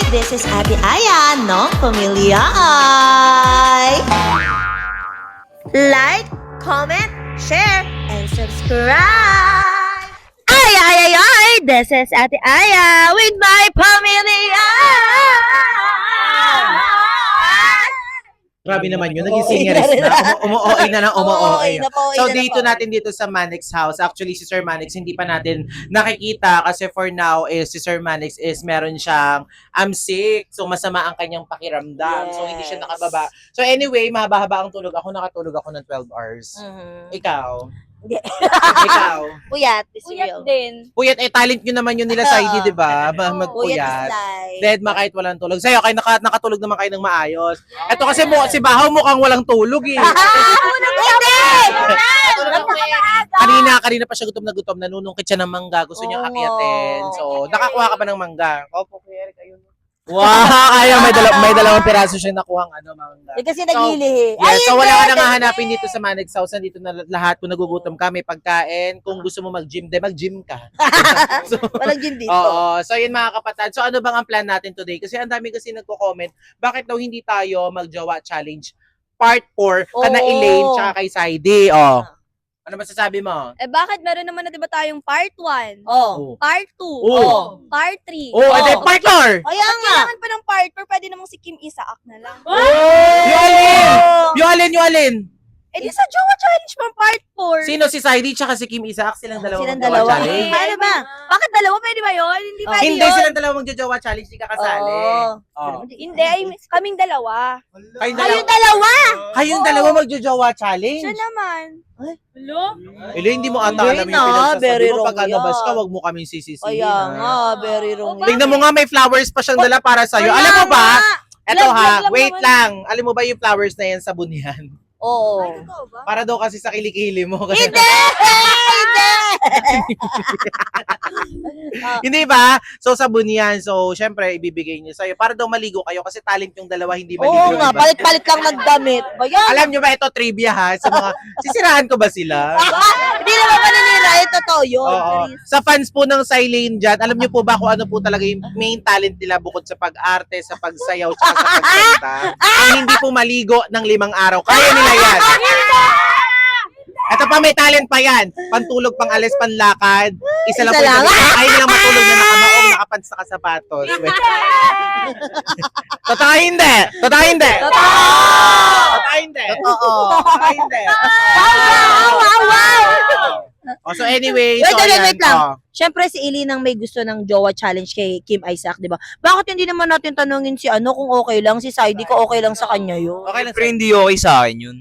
This is Ate Aya ng Pamilya Ay. Like, comment, share, and subscribe. Ay, ay, ay, ay! This is Ate Aya with my Pamilya Ay. Grabe naman yun. Naging singerist na. Umu-OA na ng umu-OA. So, dito natin dito sa Manix house. Actually, si Sir Manix, hindi pa natin nakikita kasi for now, si Sir Manix is meron siyang sick. So, masama ang kanyang pakiramdam. So, hindi siya nakababa. So, anyway, mahaba-haba ang tulog. Ako nakatulog ako ng 12 hours. Ikaw? Ikaw? Puyat, Puyat din. Puyat, talent nyo naman yun nila sa ID, di ba? Magpuyat. Dead ma kahit walang tulog. Sa'yo, kayo nakatulog naman kayo ng maayos. Ito kasi si Bahaw mukhang walang tulog eh. Kanina pa siya gutom na gutom. Nanunungkit siya ng mangga. Gusto niya kapiyatin. So, nakakuha ka ba ng mangga? Opo, Kuya Eric, ayun. Wow! Kaya may dalawang piraso siya nakuhang mangga. Kasi nagilihi. Yes, so wala ka nang hahanapin dito sa Manix House. Nandito na lahat. Kung nagugutom ka, may pagkain. Kung gusto mo mag-gym, mag-gym ka. So, Walang gym dito. Oo. So, yun mga kapatid. So, ano bang ang plan natin today? Kasi ang dami kasi nagko-comment, bakit daw hindi tayo mag-jowa challenge part 4 kana Elaine tsaka kay Saidi. Ano masasabi mo? Eh bakit meron naman na 'di ba tayong part 1? Part 2. Part 3. Ade partner. Kaya nga. Kailangan pa ng part 4, pwede namang si Kim Isaak na lang. Yung alin? Eh di sa Jowa Challenge mo part 4. Sino si Saidi tsaka si Kim Isaak? Silang dalawa Silang mag-jowa dalawa. challenge? Paano ba? Bakit dalawa? Pwede ba yun? Hindi pwede Hindi, yun. silang dalawa mag-jowa challenge. Di ka kasali. Hindi, ay kaming dalawa. Kayong dalawa. Kayong dalawa mag-jowa challenge? Siya naman. Hello? Hindi mo ata alam yung pinagsasabi mo. Pag nabas ka, wag mo kaming sisisihin. Kaya nga, very wrong. Tingnan mo nga, may flowers pa siyang dala para sa'yo. Alam mo ba? Eto ha, wait lang. Alam mo ba yung flowers na yan sa bunihan? Oo. Para daw kasi sa kilikili mo. Hindi! Hindi ba? So sa bunihan, so syempre ibibigay niyo sa'yo. Para daw maligo kayo kasi talent yung dalawa, hindi maligo. Oo nga, palit-palit lang magdamit. Bayan. Alam niyo ba, ito trivia ha? Sa mga, sisirahan ko ba sila? Hindi naman paninira, totoo yun. Oo. Sa fans po ng Silene dyan, alam niyo po ba kung ano po talaga yung main talent nila bukod sa pag-arte, sa pagsayaw, tsaka sa pagkanta? Ang hindi po maligo ng 5 araw. Kaya nila yan. Ito pa, may talent pa yan. Pantulog, pang alis, panlakad. Isa lang po yung kaya nilang matulog na nakamaong, nakapants sa sapatos. Totoo hindi? Totoo hindi? Totoo hindi? Totoo hindi? So anyway, Wait lang. Siyempre si Eileen ang may gusto ng jowa challenge kay Kim Isaac, di ba? Bakit hindi naman natin tanungin si kung okay lang, si Saidi ko okay lang sa kanya yun? Okay lang Pero hindi okay sa akin yun.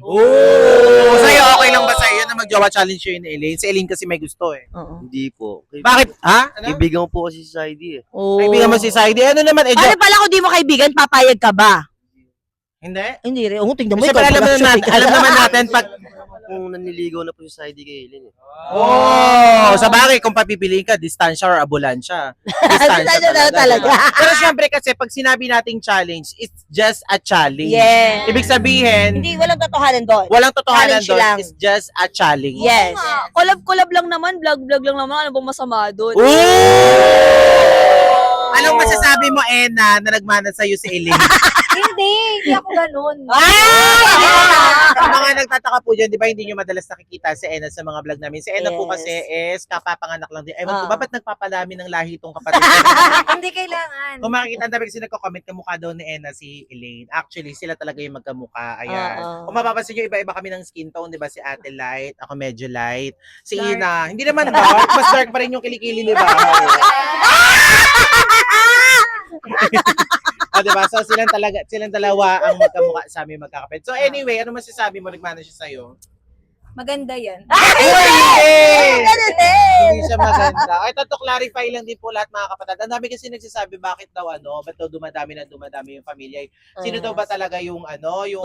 Sa'yo, okay lang ba sa'yo na mag-jowa challenge yun ni Elaine? Si Elaine kasi may gusto eh. Oo. Hindi po. Bakit? Ha? Ano? Kaibigan ko po kasi si Saidi eh. Kaibigan mo si Saidi. Ano naman? Paano pala kung di mo kaibigan, papayag ka ba? Hindi? Hindi rin. Tingnan mo. Siyempre alam naman natin pag... Kung naniligaw na po si Saidi kay Eileen eh. Sa bagay, kung papipiliin ka, distansya or abulansya. Distansya talaga. Pero siyempre kasi, pag sinabi nating challenge, it's just a challenge. Yes. Ibig sabihin, Hindi, walang totohanan doon. walang totohanan Challenge doon. lang. It's just a challenge. Yes. Collab lang naman, vlog lang naman. Ano bang masama doon? Anong masasabi mo, Ena, na nagmana sa'yo si Elaine? Hindi ako ganun. Sa mga nagtataka po dyan, di ba hindi nyo madalas nakikita si Ena sa mga vlog namin? Si Ena po kasi is kapapanganak lang din. Ewan ko, ba't nagpapalami ng lahi itong kapatid? Hindi kailangan. Kung makikita, ang dami kasi nagko-comment, kamukha daw ni Ena si Elaine. Actually, sila talaga yung magkamukha. Ayan. Kung mapapansin nyo, iba-iba kami ng skin tone, di ba? Si Ate light, ako medyo light. Si Ina, hindi naman dark, mas dark pa rin yung kilikili, di ba? Diba? So silang dalawa ang magkamukha sa aming magkakapit. So anyway, ano masasabi mo, nagmana siya sa'yo? Maganda yan. Hindi siya maganda. Ay, to clarify lang din po lahat mga kapatid. Ang dami kasi nagsasabi bakit daw ba't daw dumadami yung pamilya. Sino daw ba talaga yung yung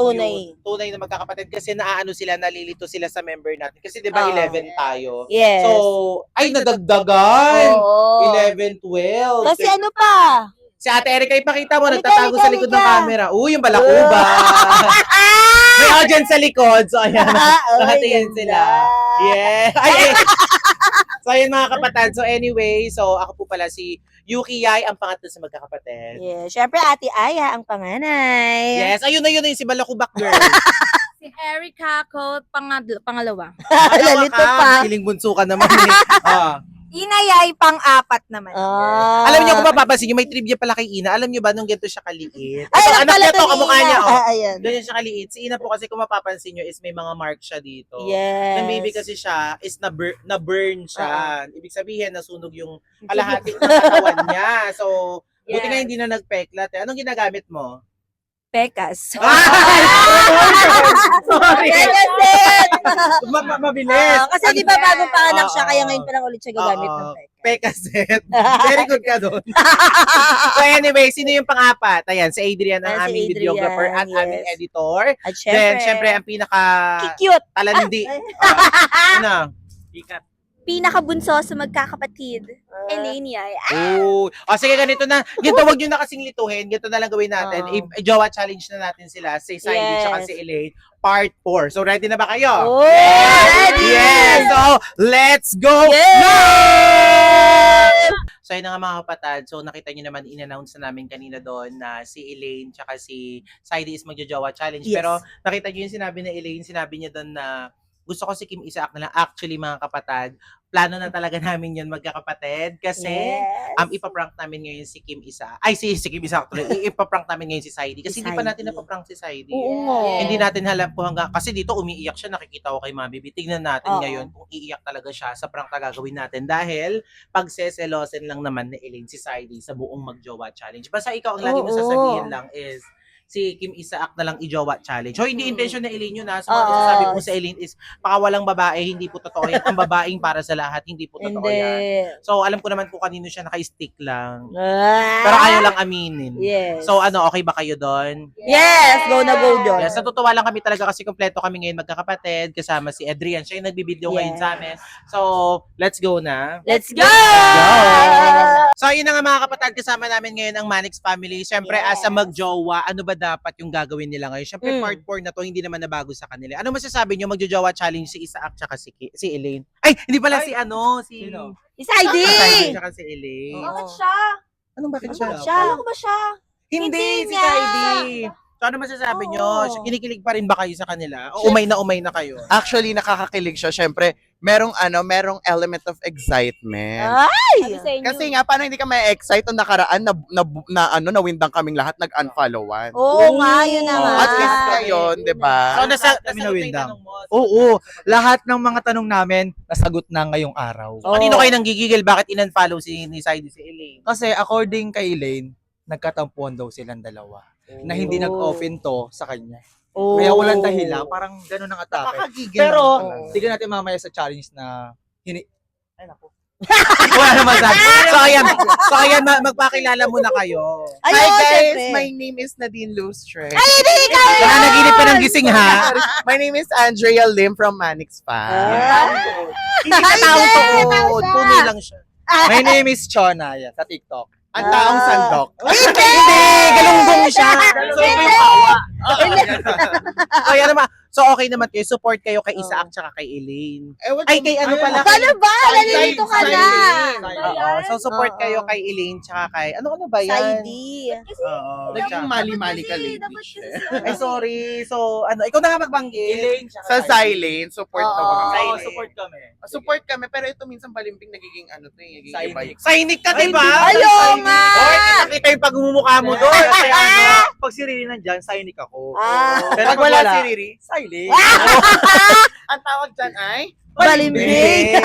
tunay na magkakapatid? Kasi naaano sila, nalilito sila sa member natin. Kasi di ba 11 tayo? Yes. So, ay nadagdagan. Oo. 11, 12. Kasi ano pa? Si Ate Erica, ipakita mo, Halika, nagtatago sa halika, likod ng halika. camera. Yung balakuba. May audience sa likod. So, ayan. Nakatingin sila. Yeah. So, ayun mga kapatid. So, anyway, so ako po pala si Yuki Yai ang pangatlo sa magkakapatid. Yeah. Siyempre, Ate Aya ang panganay. Yes, ayun na yung si Balakubak girl. Si Erica ko, pangalawa. Lalito pa. Piling bunso ka naman. Ah. Inayay, pang-apat naman. Alam niyo kung mapapansin niyo, may trivia pala kay Ina. Alam niyo ba nung ganito siya kaliit? Ay, Ito, anak niya to, to ni kamukha Ina. niya. Oh. Ayan. Ganyan siya kaliit. Si Ina po kasi kung mapapansin niyo is may mga mark siya dito. Yes. Yung baby kasi siya is na-burn siya. Ibig sabihin, nasunog yung kalahati ng katawan niya. So, buti nga hindi na nagpeklat. Anong ginagamit mo? Pekas. Sorry. Pegaset! Mabilis. Kasi di ba bagong panganak siya, Oo. kaya ngayon pa lang ulit siya gagamit ng Oo. Pegaset. Pekaset. Very good ka doon. So anyway, sino yung pang-apat? Ayan, si Adrian ang Ayan, si aming Adrian, videographer at yes. aming editor. At Then, syempre, ang cute. talandi. Ano? Ikat. Pinakabunso sa magkakapatid. Elaine Yay. Oh. Sige, ganito na. Ganito, wag nyo na kasing lituhin. Ganito na lang gawin natin. I-jowa challenge na natin sila. Si Saidi Yes. tsaka si Elaine. Part 4. So, ready na ba kayo? Oh, ready! Yes! So, let's go! Yes! Now! So, yun na nga mga kapatid. So, nakita nyo naman, in-announce na namin kanina doon na si Elaine tsaka si Saidi is magjo-jowa challenge. Yes. Pero, nakita nyo yung sinabi ni Elaine, sinabi niya doon na gusto ko si Kim Isaak na lang. Actually, mga kapatid, plano na talaga namin yun magkakapatid kasi Yes. ipaprank namin ngayon si Kim Isa. Ay, si Kim Isa actually. Ipaprank namin ngayon si Saidi. Kasi Si hindi pa Saidi. natin napaprank si Saidi. Oo nga. Hindi natin alam kung hanggang, kasi dito umiiyak siya, nakikita ko kay Mami B. Tignan natin Oo. ngayon kung iiyak talaga siya sa prank na gagawin natin. Dahil, pagseselosin lang naman ni Elaine si Saidi sa buong magjowa challenge. Basta ikaw, ang lagi mo Oo. sasabihin lang is, si Kim Isaak na lang i-jowa challenge. So, hindi intention na Elaine yun ha. So, Oo. sasabi po sa Elaine is, pakawalang babae, hindi po totoo yan. Ang babaeng para sa lahat, hindi po totoo Hindi. yan. So, alam ko naman kung kanino siya naka-stick lang. Ah. Pero ayaw lang aminin. Yes. So, okay ba kayo doon? Yes! Go na go, John. Yes, natutuwa lang kami talaga kasi kompleto kami ngayon magkakapatid, kasama si Adrian. Siya yung nagbibideo ngayon Yes. sa amin. So, let's go na. Let's go! So, yun na nga mga kapatid, kasama namin ngayon ang Manix family. Siyempre, Yes. as a magjowa, ano ba dapat yung gagawin nila ngayon? Siyempre, part 4 na to, hindi naman nabago sa kanila. Ano masasabi nyo, magjojowa challenge si Isaak tsaka si Elaine? Ay, hindi pala si Sino? Si Si Saidi Saidi! tsaka si Elaine. Oo. siya? Anong bakit siya? Ano ba siya? Hindi, si niya. Saidi. So, ano masasabi nyo? Kinikilig pa rin ba kayo sa kanila? O umay na kayo? Actually, nakakakilig siya. Syempre, merong element of excitement. Ay! Kasi nga, paano hindi ka may excite nung nakaraan nawindang kaming lahat, nag-unfollowan. Oo nga, yun na nga. At least ngayon, di ba? So, nasagot na yung nawindang. tanong mo. Oo, lahat ng mga tanong namin nasagot na ngayong araw. So, kanino kayo nang gigigil? Bakit in-unfollow ni Saidi si Elaine? Kasi according kay Elaine, nagkatampuan daw silang dalawa na hindi nag-open to sa kanya. Oh. Kaya walang dahilan, parang gano'n ang atake. Nakakagigil Pero, naman. tignan natin mamaya sa challenge na Ay, naku. Wala naman sabi. So, ayan, magpakilala muna kayo. Hi Ayun, guys, syempre. my name is Nadine Lustre. Nananaginip ka ng gising, ha? My name is Andrea Lim from Manix Fan. Hindi ka taong tuod. Tunay lang siya. My name is Chona, yan, sa TikTok. Ang taong sandok. Hindi! Galunggong siya. So, ito yung awa. So, yan naman. So, okay naman kayo. Support kayo kay Isaak tsaka kay Elaine. Ay, kay ano pala? Paano ba? Nalilito ka na. Oo. So, support kayo kay Elaine tsaka kay... Ano ba yan? Saidi. Oo. Naging mali-mali ka, lady. Ay, sorry. So, ikaw na nga magbanggit. Sa Silane, support na Oo. mga Silane. support kami. Support kami, pero ito minsan balimping nagiging nagiging Silane. iba. Sainik ka, diba? Ayaw nga! Oy, kita yung pagmumukha mo doon. Kaya ano? Pag si Riri nandyan, signic ako. Ah. Pero Pag wala si Riri, silent. ang tawag dyan ay Balimbing.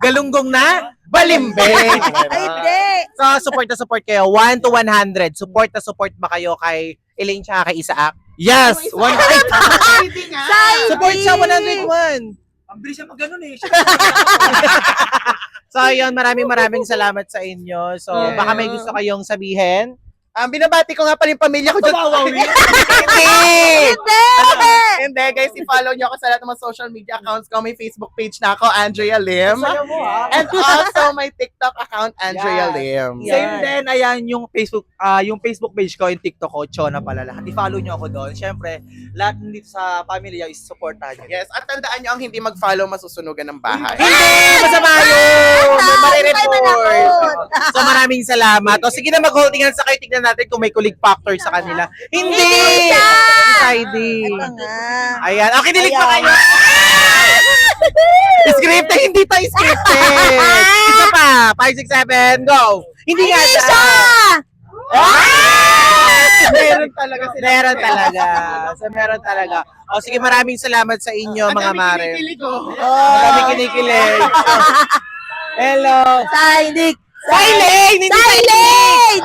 Galunggong na? Balimbing. Ay, hindi. So, support na support kayo. 1 to 100. Support na support ba kayo kay Elaine tsaka kay Isaak? Yes! One Support siya 101. Ang bilis siya mag ganun eh. So, ayun, maraming salamat sa inyo. So, Yeah. baka may gusto kayong sabihin. Binabati ko nga pala yung pamilya ko dyan. Hindi, guys, i-follow niyo ako sa lahat ng mga social media accounts ko. May Facebook page na ako, Andrea Lim. And also, my TikTok account, Andrea Lim. Same din, ayan yung Facebook page ko, yung TikTok ko, Chona pala lahat. I-follow nyo ako doon. Siyempre, lahat dito sa pamilya is supportahan nyo. Yes, at tandaan niyo ang hindi mag-follow masusunugan ng bahay. Hindi! Masama yun! Marireport! So maraming salamat. O sige na, mag-holding hands sa kayo. Tignan natin kung may kulig factor sa kanila. Hindi! Si Saidi. Ito nga. Ayan. Okay, kinilig pa kayo. Scripted. Hindi to scripted. Isa pa. 5, 6, 7. Go. Hindi nga siya. Meron talaga sila. Meron talaga. So, meron talaga. O sige, maraming salamat sa inyo, mga mare. Kami kinikilig. Hello. Silent! Silent! Hindi Silent!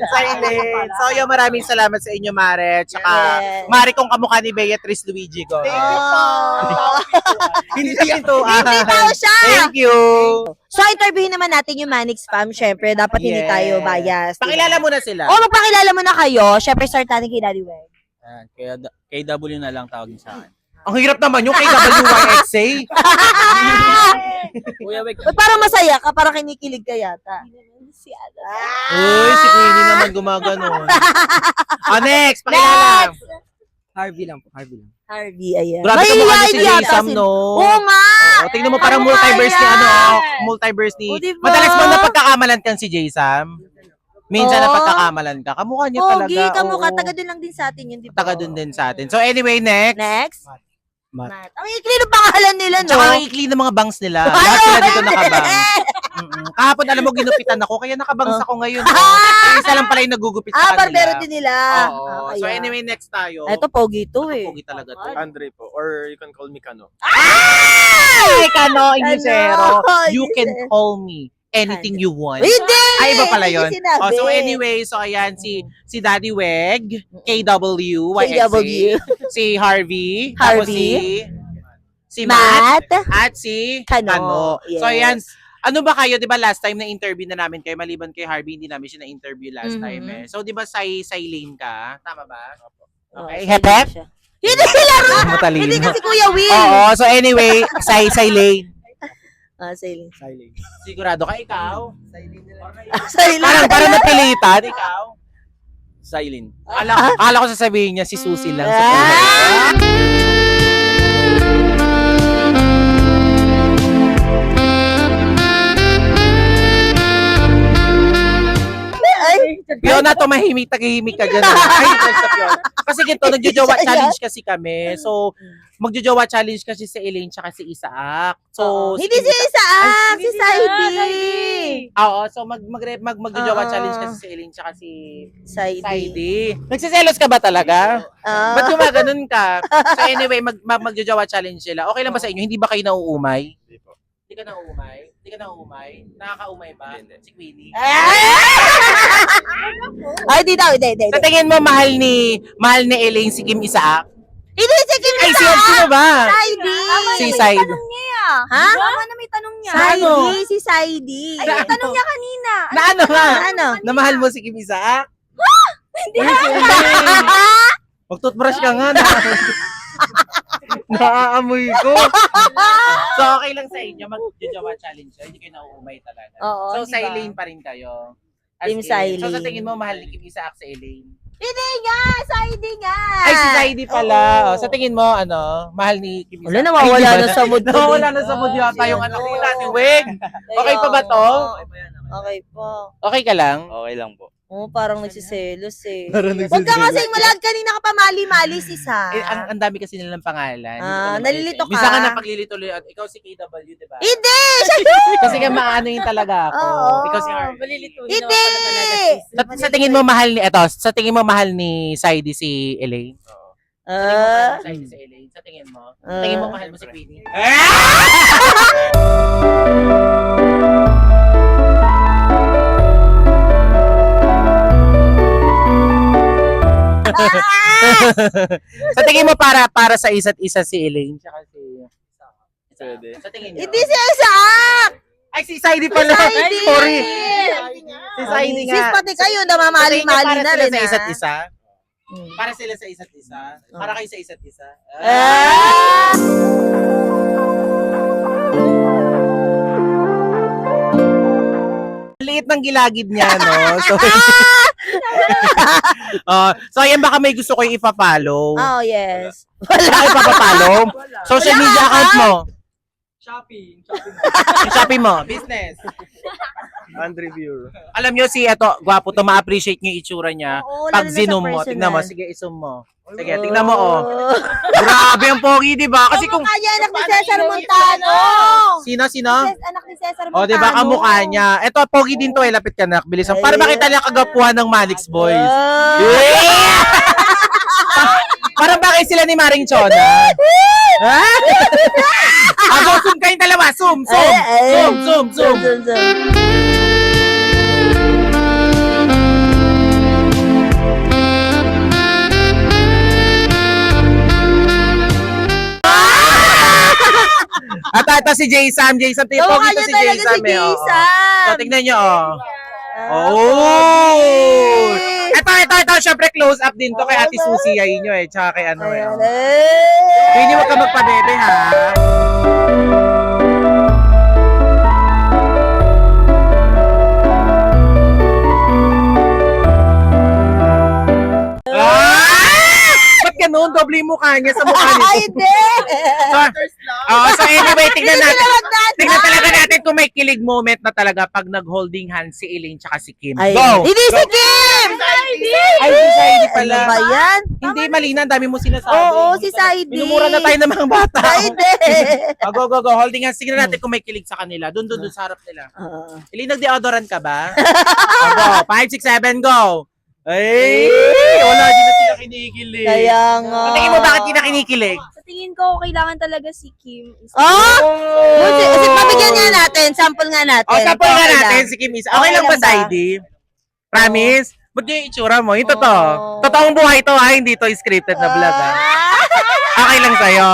Silent! So, yun, maraming salamat sa inyo, Mare. Tsaka, Yes. Mare kong kamukha ni Beatrice Luigi ko. Hindi siya ito. Hindi daw siya! Thank you. So, interviewin naman natin yung Manix fam. Siyempre, dapat hindi Yes. tayo bias. Pakilala mo na sila. O, magpakilala mo na kayo. Siyempre, start natin kay Daddy Weg. Kaya KW na lang tawag niyo sa akin. Ang hirap naman yung KWYXA. Kuya Wek, Ba't parang masaya ka? Parang kinikilig ka yata. Uy, si Queenie naman gumaganon. Next, pakilala. Harvey lang po, Harvey lang. Harvey, ayan. Grabe ka mukha Mahihayin si yata Jason, si- no? Oo nga! Oo, tingnan mo parang Ano multiverse ni kaya? multiverse ni. O, diba? Madalas mo napagkakamalan kang si Jason. Minsan Oo. napagkakamalan ka. Kamukha niya talaga. Pogi, kamukha. oo. Taga dun lang din sa atin yun, di ba? Taga dun din sa atin. So anyway, next. Next. Matt. Matt. Ang ikli ng pangalan nila, no? Tsaka ang ikli ng mga bangs nila. Lahat sila dito nakabangs. Kahapon alam mo, ginupitan ako. Kaya nakabangs ako ngayon. Isa lang pala yung nagugupit sa kanila. barbero din nila. Oo. So anyway, next tayo. Ito, pogi to eh. Pogi talaga to. Andre po, or you can call me Kano. Ay, Kano, Inusero. Ano? You can call me anything you want. Hindi! Ay, iba pala yun. Hindi sinabi. Oh, so anyway, so ayan, si Daddy Weg, KW, KW. si Harvey, Harvey. tapos si Matt, Matt. at si Kano. Kano. Yes. So ayan, ano ba kayo, 'di ba last time na interview na namin kayo maliban kay Harvey, hindi namin siya na-interview last time eh. So 'di ba Lane ka? Tama ba? Okay, hep-hep? Hindi lang! Matalino. Hindi kasi Kuya Will. Oo, so anyway, Lane. Silent. Sigurado ka ikaw? Silent. Parang napilitan, ikaw? Silent. Akala ko sasabihin niya si Susie lang. Ah! Ay, Fiona, tumahimik, tagahimik ka dyan. Ay, kasi ganito, nagjojowa challenge kasi kami. So, magjojowa challenge kasi si Elaine tsaka si Isaac. So, hindi si Isaac, si Saidi. Oo, so magjojowa challenge kasi si Elaine tsaka si Saidi. Saidi. Nagsiselos ka ba talaga? Ba't gumaganon ka? So anyway, magjojowa challenge sila. Okay lang ba sa inyo? Hindi ba kayo nauumay? Hindi ka nauumay? Hindi ka nauumay? Nakakaumay ba? Si Queenie? Ay, di daw, hindi. Sa tingin mo, mahal ni Elaine si Kim Isaac? Hindi si Kim Ay, Isaac. sino ba? Saidi. Si Said. Tanong niya. Ha? Tama na may tanong niya. Saidi, si Saidi. Ay, may tanong niya kanina. Na ano nga? Ano? Na mahal mo si Kim Isaac? Hindi. Mag-toothbrush ka nga na. Naaamoy ko. So, okay lang sa inyo. Mag-jowa challenge. Hindi kayo nauumay talaga. Oo, So, di sa ba? Elaine pa rin kayo. As Team in. Sailin. So, sa tingin mo, mahal ni Kim Isaac sa Elaine? Hindi nga, Saidi nga. Ay, si Saidi pala. Oo. Oh, sa tingin mo, mahal ni Kim Isaac? Wala, nawawala Ay, di ba? na sa mood ko. Nawawala na sa mood yata yung anak ko dati. Weng! Okay pa ba to? Okay po. Okay ka lang? Okay lang po. Oo, parang nagsiselos eh. Parang Huwag ka kasi malag kanina ka pa mali-mali isa. Ang dami kasi nilang pangalan. Nalilito ka. Bisa nga napaglilito ulit. Ikaw si KW, di ba? Hindi! Siya yun! Kasi nga maano yun talaga ako. Oo. Ikaw si Harvey. Hindi! Sa tingin mo mahal ni sa tingin mo mahal ni Saidi si Elaine? Saidi si Elaine. Sa tingin mo? Sa tingin mo mahal mo si Queenie? Sa tingin mo para sa isa't isa si Elaine tsaka si Pwede. Sa tingin mo? Hindi si Isaac! Ay, si Saidi pala. Si Saidi! Sorry. Si Heidi Sis, nga. pati kayo, namamali-mali Para na sila rin, sa ha? isa't isa? Mm. Para sila sa isa't isa? Para kayo sa isa't isa? Ah! Liit ng gilagid niya, no? So, so ayan, baka may gusto ko yung ipa-follow. Oh, yes. Wala kayo ipapa-follow? Social media account mo? Shopping. Yung Shopee mo? Business. Andre Viewer. Alam nyo si eto, gwapo to, ma-appreciate niyo yung itsura niya. Oo, Pag lalo na sa zinom mo, personal. tingnan mo, sige, isum mo. Sige, tingnan mo, oh. Grabe ang pogi, di ba? Kasi kung... Kamukha niya, anak ni Cesar Montano. Sino? Anak ni Cesar Montano. O, di ba, kamukha niya. Eto, pogi din to, lapit ka na, bilisan. Para makita niya kagapuhan ng Manix Boys. Yeah! Parang bakit sila ni Maring Chona? Ha? Ako, zoom kayong dalawa. Zoom. Zoom. At ito si Jason. Jason, pogi Kamukha to niya si talaga Jason. si Jason. So, tingnan nyo, oh. Oh! Ito. Siyempre, close up din to kay Ate Susie. Ayun nyo eh. Tsaka kay ano eh. Ayan, Hindi wag ka magpabebe, ha? Ah! Ba't ganun? Doble yung mukha niya sa mukha Ay, nito. hindi. So anyway, tignan natin. Tignan talaga natin kung may kilig moment na talaga pag nag-holding hands si Elaine tsaka si Kim. Ay, Go! Hindi si Kim! Ay, si Saidi Ano pala. ba yan? Hindi, mali na. Ang dami mo sinasabi. Oo, si Saidi. Minumura na tayo ng mga bata. Saidi. Go. Holding hands. Tignan natin kung may kilig sa kanila. Doon sa harap nila. Elaine, nag-deodorant ka ba? Go. 5, 6, 7, go! Ay! Wala, di na sila kinikilig. Kaya nga. Sa tingin mo, bakit di na kinikilig? Sa tingin ko, kailangan talaga si Kim. Oh! Pabigyan nga natin. Sample nga natin. O, sample nga Okay natin lang. si Kim Isa. Okay Okay lang lang ba, ba? Saidi? Promise? Ba't yung itsura mo? Yung totoo. Oh. Totoong buhay to, ha? Hindi to scripted na vlog, ha? Okay lang sa'yo.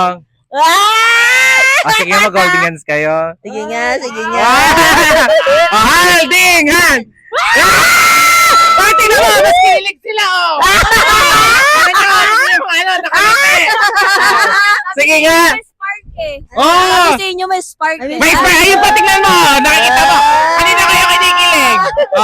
Ah! O, sige, mag-holding hands kayo. Sige nga. O, holding hands! Ay, tingnan mo! Mas kinilig sila, oh! Nakangiti! Sige nga! May spark eh. Oh! Sabi sa inyo may spark eh. May spray! Ayun pa, tingnan mo! Nakikita mo! Kanina kayo kinikilig! O,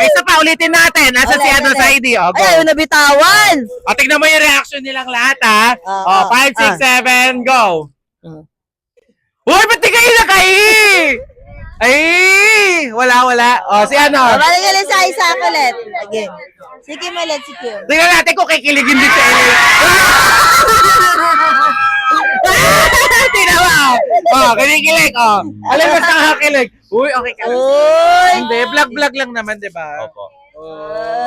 isa pa, ulitin natin. Nasa si Ano Saidi. O, go! Ay, ayaw nabitawan. O, tignan mo yung reaction nilang lahat, ha? O, 5, 6, 7, go! Uy, ba't di kayo nakahi? Ay! Wala. O, si ano? Balik ulit sa isa ulit. Sige. Si Kim ulit, si Kim. Tingnan natin kung kikiligin din si Elaine. Tingnan mo! O, kinikilig, o. Alam mo sa kakakilig. Uy, okay ka. Uy! Hindi, vlog lang naman, di ba? Opo.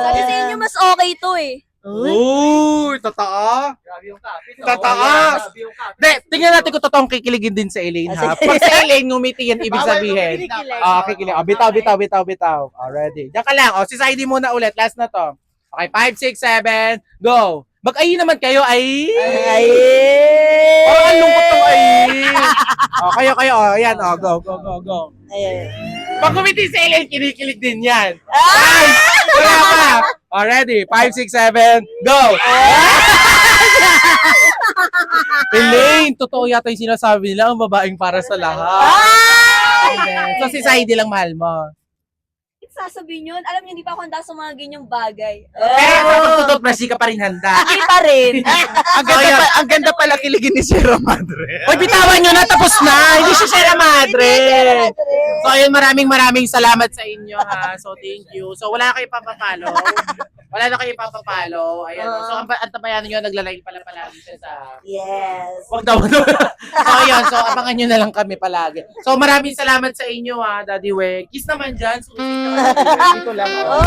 Sabi sa inyo mas okay to eh. Uy, totoo? Grabe yung kapit. Totoo. Grabe yung kapit. Hindi, tingnan natin kung totoong kikiligin din sa Elaine, ha? Pag sa Elaine, ngumiti yan, ibig sabihin. Kikilig. O, bitaw. O, ready. Diyan ka lang. O, si Saidi muna ulit. Last na to. Okay, 5, 6, 7, go. Mag-ayi naman kayo, ay. Ay! Parang ang lungkot tong ay. O, kayo. O, yan. O, go. Ayan. Pag ngumiti sa Elaine, kinikilig din yan. Ay! Wala pa. O, ready. 5, 6, 7, go. Elaine, totoo yata yung sinasabi nila, ang babaeng para sa lahat. So, si Saidi lang mahal mo. Sasabihin yun, alam niyo, hindi pa ako handa sa mga ganyang bagay. Pero sa pagtutuplas, di ka pa rin handa. Hindi pa rin. Ang ganda pala kiligin ni Sierra Madre. Hoy, bitawan nyo na, tapos na. Hindi siya Sierra Madre. So, ayun, maraming salamat sa inyo, ha. So, thank you. So, wala kayo papapalo. Wala na kayo papapalo. Ayan. So, ang tabayan nyo, naglalay pala palagi siya sa... Yes. Huwag daw. So, ayun. So, abangan nyo na lang kami palagi. So, maraming salamat sa inyo, ha, Daddy Weg. Kiss naman dyan. Susi ka. Dito lang, oh.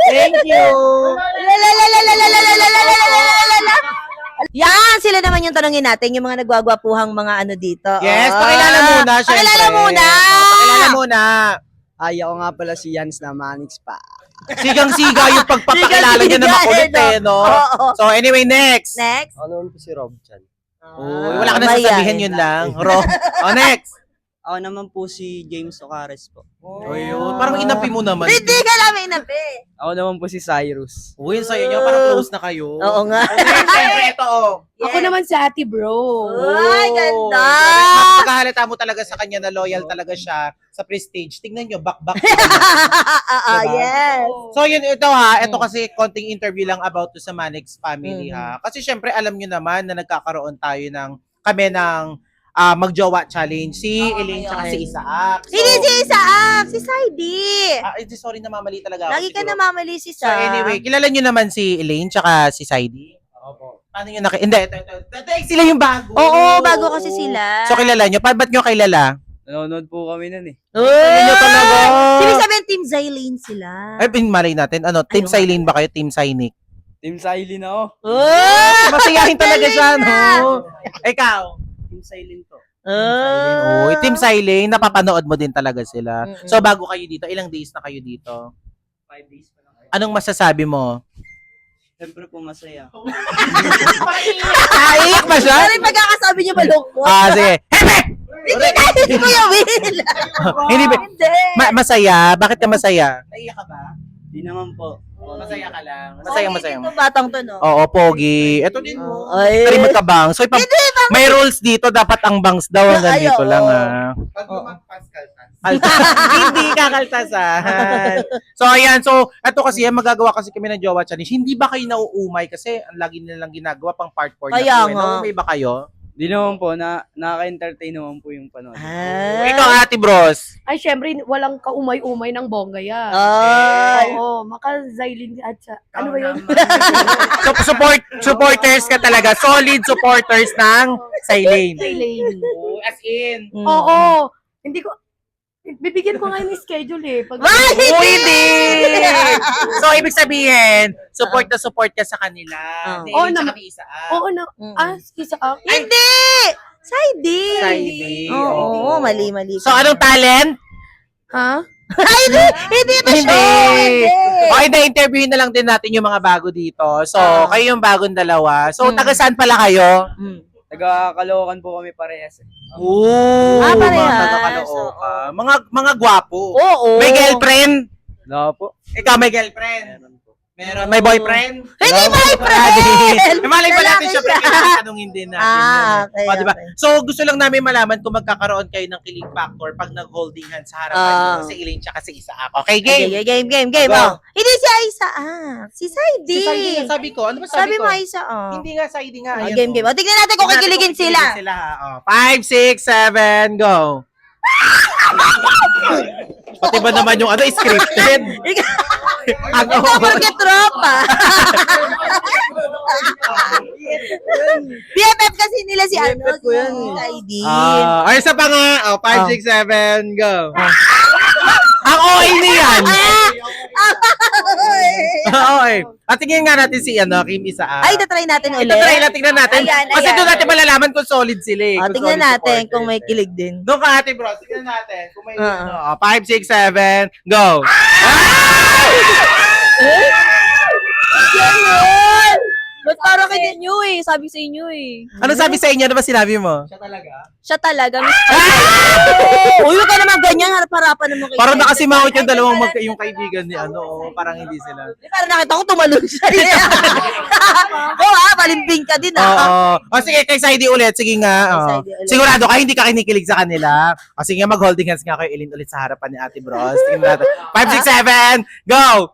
Thank you. Yan, sila naman yung tanongin natin, yung mga nagwagwapuhang mga ano dito. Yes, Ah. pakilala muna, syempre. Pakilala muna. Pakilala muna. Ay, ako nga pala si Jans na Manix pa. Sigang-siga yung pagpapakilala niya na makulit eh, no? Oo. So anyway, next. Next. Ano naman po si Rob Chan? Uy, wala ka na sasabihin, yun lang. Next. Ako naman po si James Ocares po. Ayun, parang inapi mo naman. Hindi ka namin inapi. Ako naman po si Cyrus. Uy, sa'yo nyo, parang close na kayo. Oo nga. Siyempre, ito, Ako naman si Ate Bro. Ay, ganda. Mas pagkahalata mo talaga sa kanya na loyal talaga siya sa Prestige. Tingnan nyo, back-back. Yes. So yun, ito ha, ito kasi konting interview lang about to sa Manix family ha. Kasi syempre alam nyo naman na nagkakaroon tayo kami ng magjowa challenge. Si Elaine tsaka si Isaac. So, Hindi si Isaac, si Saidi. sorry, namamali talaga ako. Lagi ka siguro. namamali si So Sa. anyway, kilala nyo naman si Elaine tsaka si Saidi? Opo. Paano nyo Hindi, ito, sila yung bago. Oo, bago kasi sila. So kilala nyo? Ba't nyo kilala? Nanonood po kami nun eh. Ano talaga? Ibig sabihin, Team Zylene sila. Ay, malay natin. Team Ayun. Silene ba kayo? Team Synic? Team Silent ako. Oh! Masayahin talaga siya, no? Ikaw? Team Silent to. Oh, Team Silene, napapanood mo din talaga sila. Mm-mm. So, bago kayo dito, ilang days na kayo dito? 5 days pa lang. Anong masasabi mo? Siyempre po masaya. Naiyak ba siya? Ano yung pagkakasabi niyo malungkot? Sige. Hindi na, si Kuya Will. Hindi ba? Hindi. Masaya? Bakit ka masaya? Naiyak ka ba? Di naman po. Masaya ka lang. Okay, Masaya. dito batang to, no? Oo, pogi. Ito din mo. Ay. Pero magkabang. So, may rules dito. Dapat ang bangs daw. Hanggang Ay, dito oo. lang, ha. Hindi kakaltasan. So, ayan. So, ito kasi, magagawa kasi kami ng Jowa Challenge. Hindi ba kayo nauumay? Kasi ang lagi nilang ginagawa pang part 4 Kaya na po. nga. Nauumay ba kayo? Di naman po. Nakaka-entertain naman po yung panood. Ikaw, Ate Bros. Ay, syempre, walang kaumay-umay ng bongga yan. Ay. Oo, maka-Zylene at sa... Ano ba yun? So, supporters ka talaga. Solid supporters ng Silene. Zylene. Oh, as in. Oo. Hindi ko... Bibigyan ko ngayon ng schedule eh. Pag... Oh, hindi! So, ibig sabihin, support na support ka sa kanila. Ni Oo Elaine tsaka naman. ni Isaac. Oo na. Isa ka. Hindi! Saidi. Saidi. Oo, mali. So, anong talent? Ha? Hindi ba Hindi. siya? Okay, na-interviewin na lang din natin yung mga bago dito. So, kayo yung bagong dalawa. So, taga saan pala kayo? Nagkakalokan po kami parehas eh. Oo, parehas. mga taga-Caloocan. Mga gwapo. Oo. May girlfriend? Wala po. Ikaw may girlfriend? Meron. May boyfriend? Hindi boyfriend! Malay ba natin Lalaki siya, siya. pero tanungin din natin. Okay, O, diba? okay. So, gusto lang namin malaman kung magkakaroon kayo ng kilig factor pag nag-holding hands sa harapan nyo, si Elaine tsaka si Isaac. Okay, game? Game. Go. Oh. Hindi si Isaac. Si Saidi. Si Saidi nga, sabi ko. Ano ba sabi Sabi ko? mo Isaac. Hindi nga, Saidi nga. Ayan, Game. O, tignan natin kung kikiligin sila. 5, 6, 7, go! Pati ba naman yung scripted? Ano? Ikaw porket tropa. BFF kasi nila si si Saidi. Ay, isa pa nga. 5, 6, 7, go. Ang OA niyan. Okay. At tingnan nga natin si Kim Isaac. Ay, tatry natin ulit. Tingnan natin. Ayan, Kasi ayan. doon natin malalaman kung solid sila eh. Kung Tingnan solid natin supporters. kung may kilig din. Doon ka ate bro. Tingnan natin. Kung may 5, Oo. 6, 7, go. Ganun! Ba't parang kay inyo eh? Sabi sa inyo eh. Ano sabi sa inyo? Ano ba sinabi mo? Siya talaga. Uy, huwag ka naman ganyan. Harap-harapan naman kayo. Parang nakasimangot yung dalawang yung kaibigan ni parang hindi sila. Parang nakita ko tumalon siya. Oo, balimbing ka din Oo. O sige, kay Saidi ulit. Sige nga. Kay oo. Saidi ulit. Sigurado ka, hindi ka kinikilig sa kanila. O sige nga, mag-holding hands nga kayo Elaine ulit sa harapan ni Ate Bros. Tingnan natin. 5, 6, 7, go!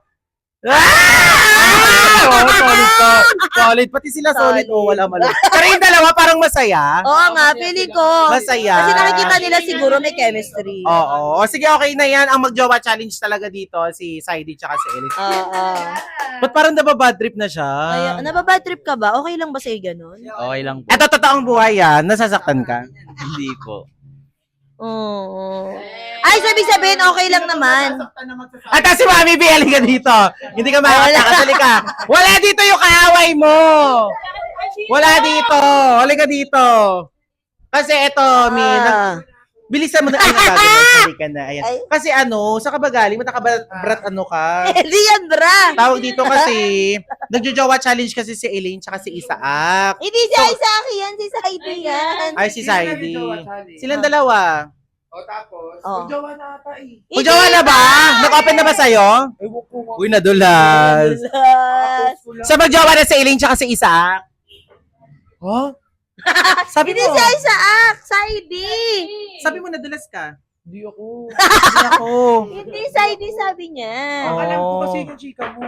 Solid to. Solid. Pati sila solid. Wala malo. Pero yung dalawa parang masaya. Oo nga, feeling ko. Masaya. Kasi nakikita nila siguro may chemistry. Oo. O sige, okay na yan. Ang mag-jowa challenge talaga dito, si Saidi tsaka si Elaine. Oo. Ba't parang nababad trip na siya? Kaya, nababad trip ka ba? Okay lang ba sa'yo ganun? Okay lang po. Eto, totoong buhay yan. Nasasaktan ka. Hindi po. Oo. Ay, sabihin, okay lang naman. At si Mami B, halika dito. Hindi ka makakasali ka. Wala dito yung kaaway mo. Wala dito. Halika dito. Kasi eto, Mi, Bilisan mo na. Ay, nagagawin ka na. Ayan. Ay. Kasi sa kabagaling, matakabrat ka. Hindi yan, bra. Tawag dito kasi, nagjo-jowa challenge kasi si Elaine tsaka si Isaac. Hindi siya sa akin yan, si Saidi yan. Ay, si Saidi. Silang dalawa. O tapos, Oh. magjowa na ata eh. Magjowa na ba? Nag-open na ba sa'yo? Ewan ko nga. Uy, nadulas. Yes. Sa magjowa na si Elaine tsaka si Isaac. Huh? Sabi Hindi mo. siya Isaac, Saidi. Sabi mo nadulas ka. Hindi ako. Hindi ako. Hindi Saidi sabi niya. Oh. Alam ko kasi yung chika mo.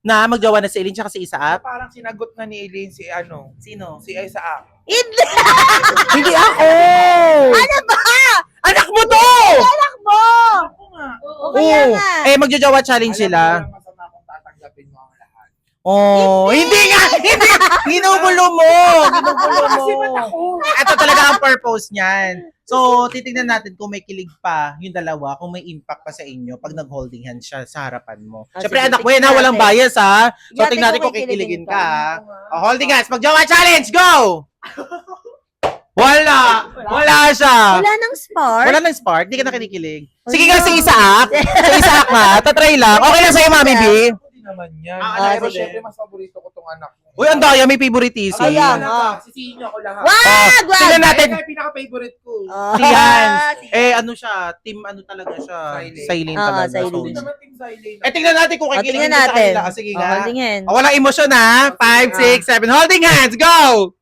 Na magjowa na si Elaine tsaka si Isaac? Parang sinagot na ni Eileen si Sino? si Isaac. Hindi. Hindi ako! Ano ba? Anak mo to! Anak mo. Ako nga. O kaya Oo. nga. Eh, magjojowa challenge sila. Alam mo, masama kung tatanggapin mo ang lahat. Oh, hindi nga! Hindi! Ginugulo mo! Ginugulo mo! Ito talaga ang purpose niyan. So, titignan natin kung may kilig pa yung dalawa, kung may impact pa sa inyo pag nag-holding hand siya sa harapan mo. Ah, Siyempre, sige, anak mo tignan yan ha, walang natin. bias ha. So, Tignan tingnan natin kung kung may kikiligin kiligin ka. ka. ha. Holding hands, magjowa challenge, go! Wala! Wala siya! Wala nang spark. Wala nang spark, di ka na kinikilig. Sige nga, si Isaac. Si Isaac ha, tatry lang. Okay lang sa'yo, Mami B. Hindi naman yan. Pero sige. syempre, mas paborito ko tong anak mo. Uy, ang daya, may favoritism. Ayan. Sisihin niyo ako lahat. Wag! Wag! Tingnan natin. Kaya pinaka-favorite ko. Ah, Si Hans. sige. Ano siya? Team talaga siya? Silent. Silent Ah, talaga. silent. Hindi So, naman Team Silent. tingnan natin kung O, kikiligin tingnan ka sa natin. kanila. Ah, sige O, nga. holding hands. Walang emosyon ha. 5, 6, 7. Holding hands. Go!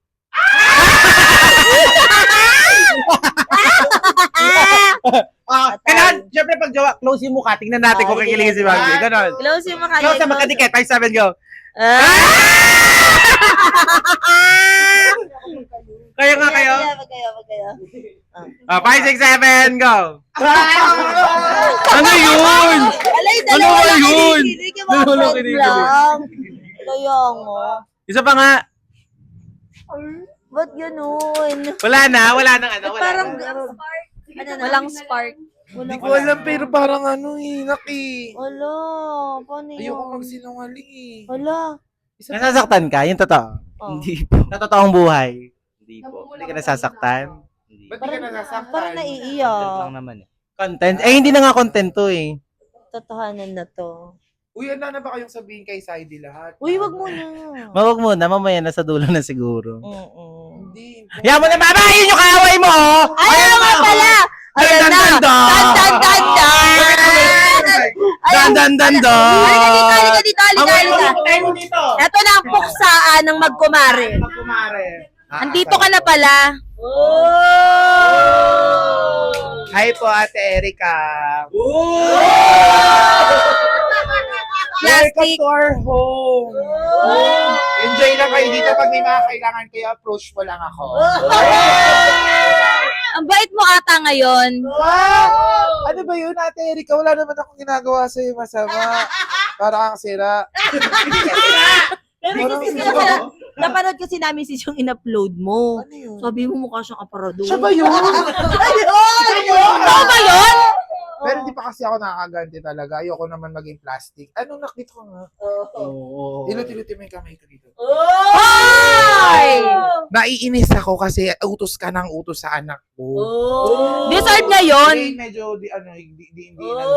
Kailangan, syempre pag jowa, close yung mukha. Tingnan natin kung sige, kikiligin si sige. Maggie. Ganon. Close yung mukha. Close na magkadikit. 5, 7, go. Kayo nga kayo. Magkayo. 5, 6, 7, go. Ano yun? Alay, Ano dalawa ba lang yun? kinikilig yung mga Dalawa lang friend kinikilig. lang. Kaya nga. Isa pa nga. Ba't ganun? Wala na ano. Wala Parang, na. Walang spark. Hindi ko alam pero parang Naki. Wala. Paano yun? Ayoko magsinungaling eh. Wala. Nasasaktan ka? Yung totoo. Oh. Hindi po. Sa totoong buhay. Hindi po. Hindi ka nasasaktan. Hindi. Ba't di ka nasasaktan? Parang Content naiiyak. lang naman eh. Content? Eh, hindi na nga content to eh. Totohanan na to. Uy, ano na ba kayong sabihin kay Saidi lahat? Uy, wag mo na. Mawag mo na, mamaya na sa dulo na siguro. Hindi. Yan mo na, mama! Yun yung kaaway mo! oh! Ay, nga pala! Ayan na! Dan! Halika dito! Ito na ang puksaan ng magkumare. Andito ka na pala. Hi po, Ate Erika. Welcome Plastic. to our home. Enjoy lang kayo dito. Pag may mga kailangan kayo, approach mo lang ako. Ang bait mo ata ngayon. Wow! Ano ba yun, Ate Erika? Wala naman akong ginagawa sa'yo masama. Para kang sira. Pero kasi napanood kasi namin sis yung in-upload mo. Sabi mo mukha siyang aparador. Siya ba yun? Ikaw ba yun? Pero hindi pa kasi ako nakakaganti talaga. Ayoko naman maging plastic. Ano, nakita ko nga. Iluti-luti mo yung kamay ko dito. Hoy! Naiinis ako kasi utos ka ng utos sa anak ko. Deserve niya yun. Hindi, medyo, hindi ganyan.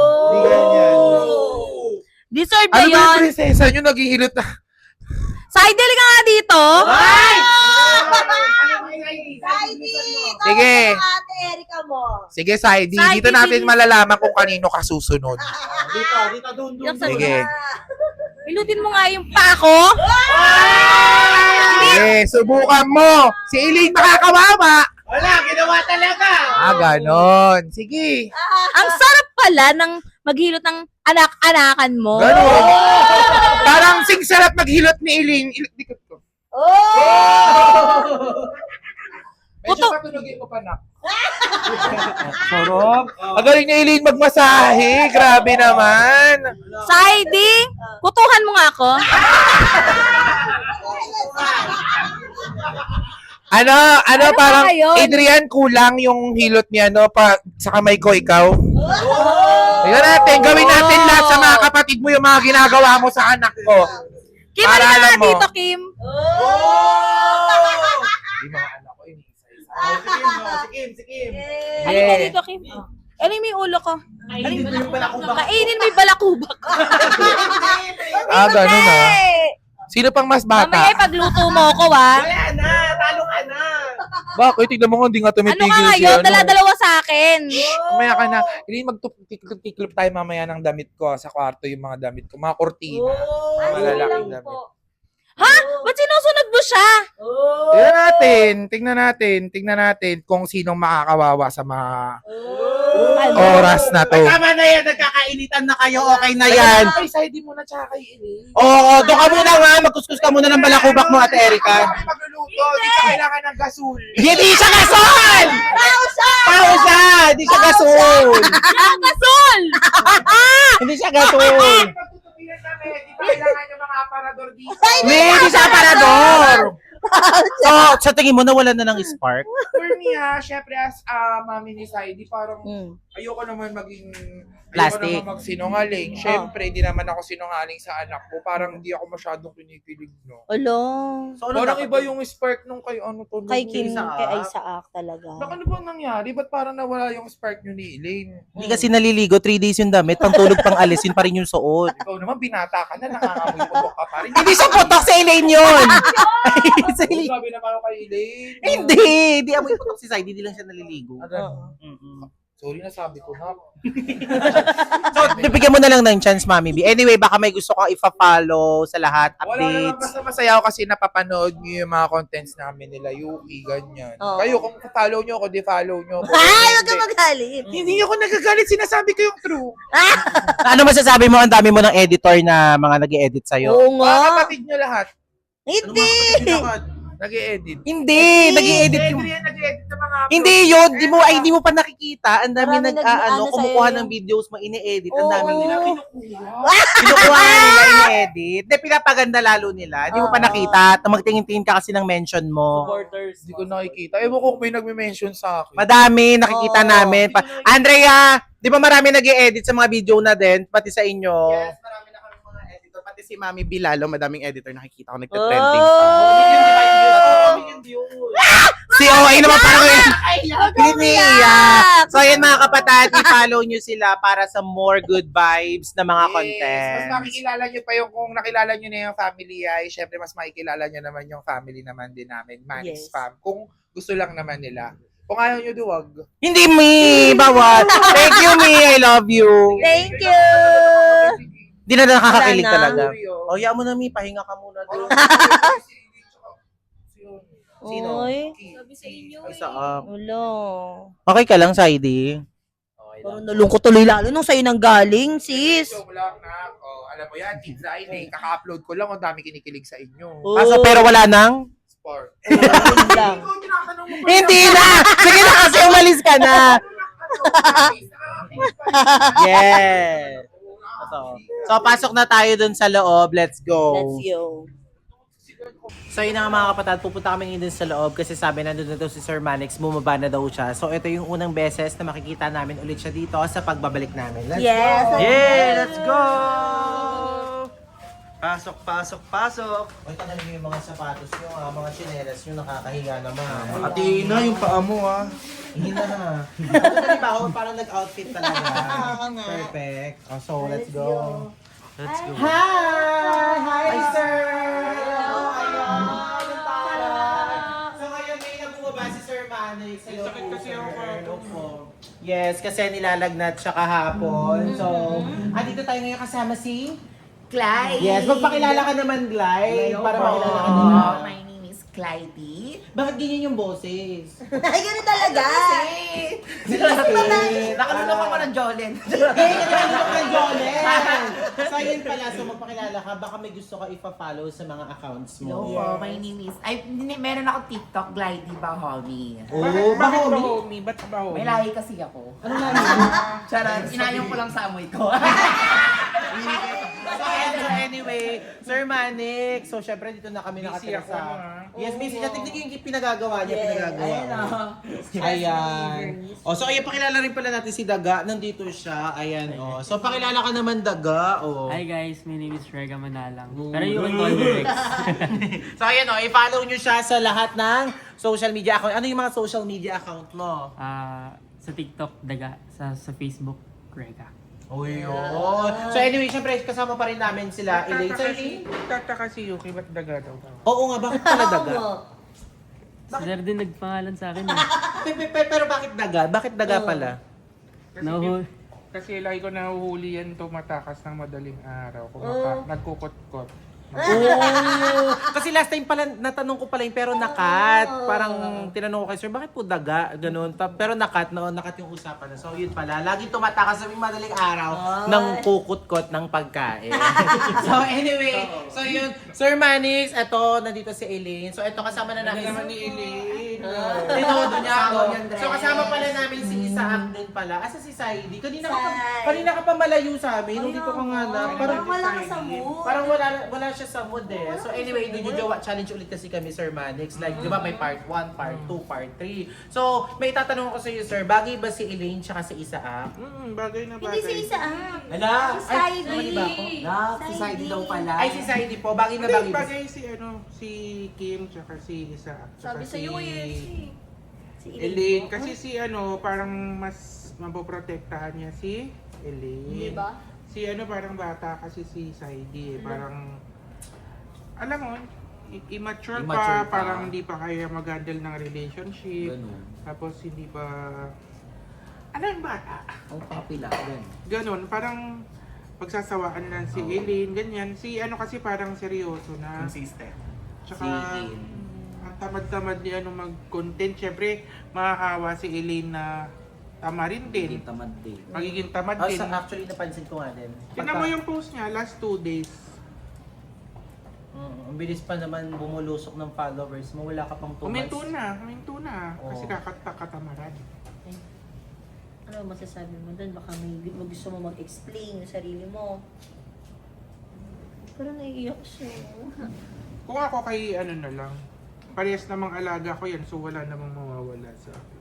Deserve Ano niya ba yun. yung prinsesa nyo? Naghihilot na. Sidel ka nga dito. Sige. Ate Erika mo. Sige, Saidi. Saidi, Dito natin bilis. malalaman kung kanino ka susunod. Dito, doon. Sige. Ilutin mo nga yung pako. Sige, subukan mo. Si Eileen makakawawa. Wala, ginawa talaga. Ganon. Sige. Ang sarap pala ng maghilot ng anak-anakan mo. Ganon. Parang sarap maghilot ni Eileen. Dikot ko. Medyo patulogin ko pa na. Sarap. Ang galing ni Eileen magmasahe. Grabe naman. Siding, kutuhan mo nga ako. Ano parang ba yun? Adrian kulang yung hilot niya sa kamay ko ikaw. Tingnan natin, gawin natin lahat sa mga kapatid mo yung mga ginagawa mo sa anak ko. Kim, Para ano alam nga mo. dito, Kim? Hindi mga anak ko, Si Kim. Halika dito, Kim. Alin mo yung ulo ko? Kainin mo yung balakubak. Kainin mo yung balakubak ko. Ganun na. Sino pang mas Mamaya pagluto mo ako, ha? Wala na, talo ka na. Bakit? Tignan mo kung hindi nga Ano tumitigil ka ngayon? Dala-dalawa sa akin. Mamaya ka na. Hindi magtiklop tayo mamaya ng damit ko sa kwarto, yung mga damit ko. Mga kortina. Malalaking damit. Ba't sinusunod mo siya? Tingnan natin kung sinong makakawawa sa mga oras na to. Ay, tama na yan, nagkakainitan na kayo, okay na yan. Ay, side mo na tsaka kay Ili. Oo, doon ka muna nga, magkuskus ka muna ng balakubak mo, Ate Erika. Magluluto, hindi ka kailangan ng gasol. Hindi siya gasol! Tao siya! Hindi siya gasol! Gasol! Hindi siya gasol! Pagtutupilan kami, hindi pa kailangan yung mga aparador dito. Hindi siya aparador! So, sa tingin mo, nawalan na ng spark? For me syempre as mami ni Saidi, parang ayoko naman maging Plastic. Ayoko naman magsinungaling. Syempre, hindi naman ako sinungaling sa anak ko. Parang hindi ako masyadong kinikilig, no? Alo. So, Parang iba yung spark nung kay ano to. Kay Kim, Isaac. kay Isaac talaga. Baka ano bang nangyari? Ba't parang nawala yung spark nyo ni Elaine? Hindi kasi naliligo, 3 days yung damit, pang tulog pang alisin pa rin yung suot. Ikaw naman, binata ka na, nangangamoy putok ka pa rin. Hindi siya putok, sa Elaine yun! Sa Elaine. Sabi naman ako kay Elaine. Hindi amoy putok si Saidi, hindi lang siya naliligo. Sorry, nasabi ko na. So, bibigyan mo na lang ng chance, Mami B. Anyway, baka may gusto kang ipa-follow sa lahat, Wala naman, updates. basta masaya ako kasi napapanood niyo yung mga contents namin nila, Yuki, ganyan. Oo. Kayo, kung follow niyo ako, di-follow niyo ako. Ay, wag ka magalit. Hindi ako nagagalit, sinasabi ko yung true. Ano masasabi mo? Ang dami mo ng editor na mga nag-e-edit sa'yo. Oo Mga nga. kapatid niyo lahat, Hindi. nag-e-edit. Hindi, nag-e-edit yung... Nag-e-edit ng mga Hindi yun, hindi mo pa nakikita. Ang dami Marami nag-ano kumukuha sa'yo. ng videos mo, ini-edit. Ang dami Oo. nila kinukuha na nila, ini-edit. Hindi, pinapaganda lalo nila. Hindi mo pa nakita. Magtingin-tingin ka kasi ng mention mo. Supporters. Hindi ko nakikita. Ewan ko kung may nagme-mention sa akin. Madami, nakikita Oo. namin. Andrea, di ba marami nag-e-edit sa mga video na din, pati sa inyo? Yes, marami na kami mga editor. Pati si Mami Bilalo, madaming editor nakikita ko nagte-trending Oh. Si OA naman parang Piniya. So ayun mga kapatid, i-follow nyo sila para sa more good vibes na mga content. Mas makikilala nyo pa yung kung nakilala nyo na yung family ay syempre mas makikilala nyo naman yung family naman din namin, Manix Yes. Fam. Kung gusto lang naman nila. Kung ayaw nyo duwag. Hindi me, bawat. Thank you me, I love you. Thank you. Hindi na nakakakilig Wala na. talaga. O, ya mo na mi, pahinga ka muna doon. Sino? Oy. Sabi sa inyo Ay, saan? Ulo. Okay ka lang, Saidi? Parang nalungkot tuloy lalo nung sa'yo nang galing, sis. Joke lang na. Oh, alam mo yan, Team Friday. Kaka-upload ko lang. Ang dami kinikilig sa inyo. Oh. Kaso pero wala nang? Sport. Yun lang. Hindi na! Sige na kasi umalis ka na. Yes. So, pasok na tayo dun sa loob. Let's go. Let's go. So yun na nga mga kapatid, pupunta kami ngayon dun sa loob kasi sabi nandun na daw si Sir Manix, bumaba na daw siya. So ito yung unang beses na makikita namin ulit siya dito sa pagbabalik namin. Let's Yes. go! Yeah, let's go! Pasok, pasok, pasok! Ay, tagalin yung mga sapatos nyo, mga tsinelas nyo, nakakahiga naman. Ati na yung paa mo Hindi na. Ano ba ako? Parang nag-outfit talaga. Perfect. Oh, so let's go. Let's go. Hi! Hi, sir! Hello! Ayan! So ngayon may nabumaba si Sir Manix. Hello po, sir. Hello po. Yes, kasi nilalagnat siya kahapon. So, andito tayo ngayon kasama si Clyde. Yes, magpakilala ka naman, Glide. Para makilala ka nila. My name is Clyde. Bakit ganyan yung boses? Ay, ganun talaga. Nakalunok ako ng Jolene. Nagkakalok ng Jolen! So, yun pala. So, magpakilala ka. Baka may gusto ka ipa-follow sa mga accounts Hello mo. po, my name is... Meron ako TikTok, Glide Bahomi. Oh, Bahomi? Ba't ba May lahi kasi ako. Ano na yun? Charot, inayong ko lang sa amoy ko. So, anyway, Sir Manix. So, syempre, dito na kami nakatira ako, sa... Yes, busy siya. Tignan yung pinagagawa niya. Pinagagawa. Ayan. O, so, ayan, pakilala rin pala natin si Daga. Nandito siya. Ayan, o. So, pakilala ka naman, Daga. O. Hi guys, my name is Rega Manalang. Pero you can call me Rex. So, ayan, o. I-follow nyo siya sa lahat ng social media account. Ano yung mga social media account mo? Sa TikTok, Daga. Sa Facebook, Grega. Uy, yun. So anyway, syempre, kasama pa rin namin sila. Elaine. So, Elaine? Tataka si Yuki, ba't daga daw? Oo nga, bakit pala daga? Sila din nagpangalan sa akin. Pero bakit daga? Bakit daga pala? Kasi lagi ko nahuhuli yan tumatakas ng madaling araw. Kung nagkukot-kot. Oh, kasi last time pala, natanong ko pala yun, pero nakat. Parang tinanong ko kay sir, bakit po daga? Ganun. Pero nakat yung usapan na. So yun pala, lagi tumatakas sa madaling araw ng kukutkot ng pagkain. So anyway, so yun. Sir Manix, eto, nandito si Elaine. So eto, kasama na namin. Naman ni Elaine. Tinodo niya ako. So kasama pala namin si Isaac din pala. Asa si Saidi? Kanina ka pa malayo sa amin. Nung dito ka nga na. Parang wala ka sa mood. Parang wala siya sa mood eh. So anyway, Jowa challenge ulit kasi kami, Sir Manix. Like, di ba may part 1, part 2, part 3. So, may tatanong ko sa iyo, sir. Bagay ba si Elaine tsaka si Isaac? Bagay na Hindi bagay. si Isaac. Ala! Si Saidi. Si Saidi daw pala. Ay, si Saidi po. Bagay na Hindi, bagay. bagay si Kim tsaka si Isaac. Sabi sa'yo eh. Si Elaine. Kasi parang mas mapoprotektahan niya si Elaine. Diba? Si parang bata kasi si Saidi eh. Parang, alam mo, immature pa, parang hindi pa kaya mag-handle ng relationship. Tapos hindi pa, yung bata? Ang papila. Ganun, parang pagsasawaan lang si Elaine, ganyan. Si kasi parang seryoso na. Consistent. Tsaka, ang tamad-tamad ni mag-content. Siyempre, makakawa si Elaine na tama rin din. Tamad din. Magiging tamad din. Actually, napansin ko nga din. Tingnan mo yung post niya, last 2 days. Ang bilis pa naman bumulusok ng followers mo. Wala ka pang 2 Huminto months. na. Kasi katamaran. Ano masasabi mo doon? Baka may gusto mo mag-explain yung sarili mo. Pero naiiyak siya. Kung ako kay na lang, parehas namang alaga ko yan, so wala namang mawawala sa akin.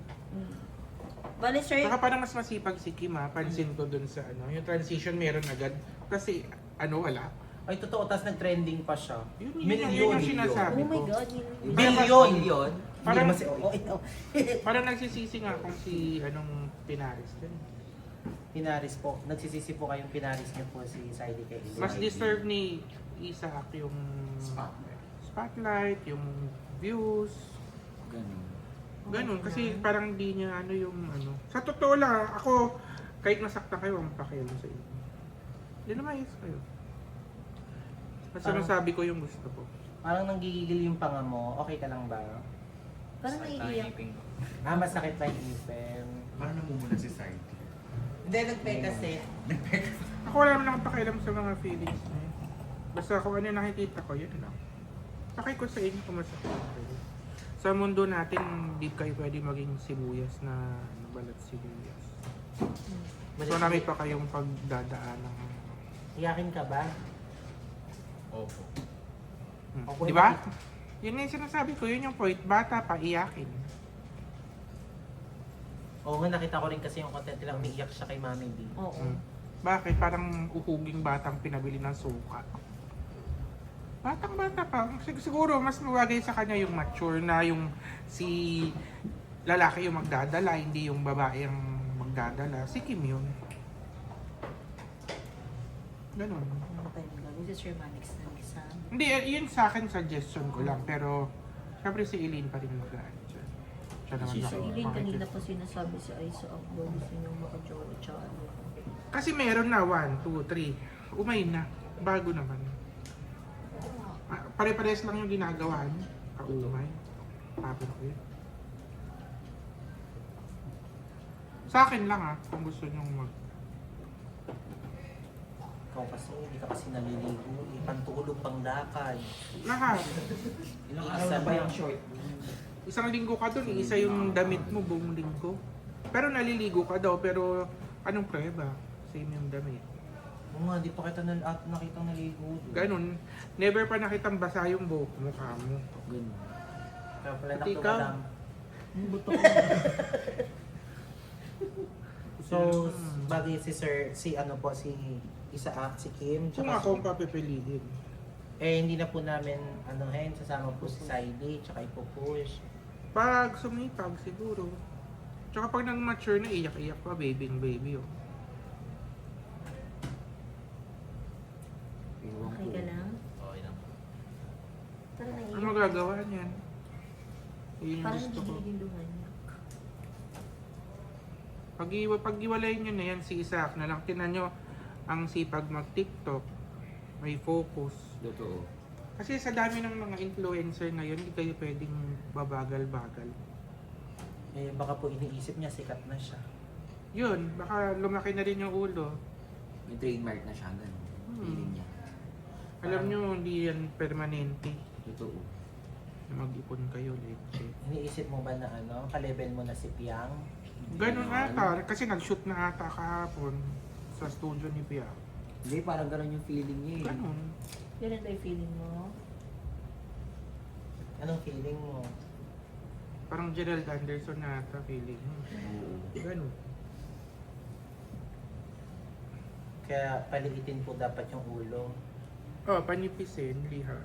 Bale, sir. Saka parang mas masipag si Kim pansin ko dun sa yung transition meron agad. Kasi wala. Ay, totoo. Tapos nag-trending pa siya. Yun yung sinasabi Oh my ko. God. Billion. Parang, Hindi naman parang nagsisisi nga kung si Pinaris din. Pinaris po. Nagsisisi po kayong pinaris niyo po si Saidi kay Elaine. Mas deserve ni Isaac yung spotlight, yung views. Ganun. Kasi parang di niya Sa totoo lang, ako, kahit nasaktan kayo, ang pakialam sa inyo. Hindi naman kayo. Basta nasabi ko yung gusto ko. Parang nanggigigil yung panga mo. Okay ka lang ba? Parang naiiyak. Masakit pa yung ipin. Parang namumula si Saidi. Hindi, nagpe kasi. Ako wala naman akong pakialam sa mga feelings na yun. Basta kung ano yung nakikita ko, yun lang. Pakay ko sa inyo kung masakit kayo. Sa mundo natin, hindi kayo pwede maging sibuyas na balat sibuyas. So namin pa kayong pagdadaan ng... Iyakin ka ba? Opo. Ako Di ba? Yun yung sinasabi ko, yun yung point. Bata pa, iyakin. Oo nga, nakita ko rin kasi yung content nila, umiiyak siya kay Mami D. Oo. Bakit? Parang uhuging batang pinabili ng suka. Batang-bata pa. Siguro mas mawagay sa kanya yung mature na yung si lalaki yung magdadala, hindi yung babae yung magdadala. Si Kim yun. Ganon. Ano tayo gagawin si Sir Manix na isa? Hindi, yun sa akin suggestion ko lang. Pero, syempre si Elaine pa rin mag-aan dyan. Siya naman Si Eileen kanina pa sinasabi si Aiza Akbo, gusto niyo maka-jowa channel. Kasi meron na 1, 2, 3. Umay na. Bago naman. Pare-pares lang yung ginagawa niya. Kaumay. Tapos ko yun. Sa akin lang kung gusto nyo Ikaw kasi, hindi ka kasi naliligo. Pantulog, panglakad. Lahat. Ilang araw ba yung short? Isang linggo ka doon, isa yung damit mo buong linggo. Pero naliligo ka daw, pero anong prueba? Same yung damit. Oo nga, di pa kita nakitang naligo. Ganun. Never pa nakitang basa yung buhok mukha mo. Ganun. Kaya pala Pati ikaw. naktumadam. Buto ko. So, bagay si Isaac, si Kim, Kung tsaka ako ang papipiliin. hindi na po namin, sasama po si Saidi, tsaka ipupush. Pag sumipag, siguro. Tsaka pag nag-mature na, iyak-iyak pa, baby, oh. Okay ka lang? Okay lang. Parang Ano naiiyak. magagawa niyan? Yun yung Parang gusto ko. nagigiluluhan niya. Pag-iwalay nyo na yan, si Isaac na lang. Tinan nyo, ang sipag mag-TikTok, may focus. Totoo. Kasi sa dami ng mga influencer ngayon, hindi kayo pwedeng babagal-bagal. Eh, baka po iniisip niya, sikat na siya. Yun, baka lumaki na rin yung ulo. May trademark na siya, ganun. Feeling niya. Alam nyo, hindi yan permanente. Totoo. Na mag-ipon kayo, leche. Iniisip mo ba na ano, ka-level mo na si Piang? Ganun ata, kasi nag-shoot na ata kahapon sa studio ni Pia. Hindi, parang ganun yung feeling niya eh. Ganun. Ganun ba yung feeling mo? Anong feeling mo? Parang Gerald Anderson na ata feeling mo. Oo. Ganun. Kaya paliitin po dapat yung ulo. Oh, panipisin, liha.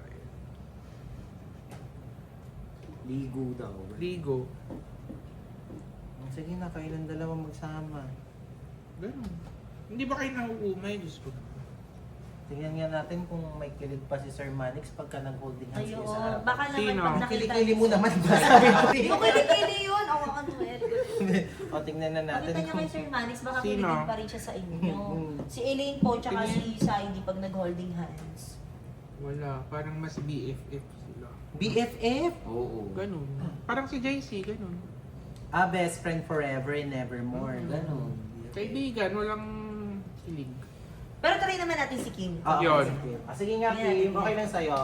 Ligo daw. Ligo. Sige na, kailan dalawa magsama. Ganun. Hindi ba kayo nauumay? Diyos ko. Tingnan nga natin kung may kilig pa si Sir Manix pagka nag-holding hands Ay, kayo oo. sa harap. Baka naman Sino? pag nakita. Kilikili mo naman ba? Sabi ko. Yung kilikili yun. Ako ang tuwet. O, tingnan na natin Makita niyo kay Sir Manix, baka Sino? kiligin pa rin siya sa inyo. Si Elaine po, tsaka si Saidi pag nag-holding hands. Wala. Parang mas BFF sila. BFF? Oo. Ganun. Parang si JC, ganun. Ah, best friend forever and nevermore. Mm. Ganun. Kaibigan, walang kilig. Pero try naman natin si Kim. Ah, Yun. sige. Ah, sige nga, Yan. Kim. Okay lang sa'yo.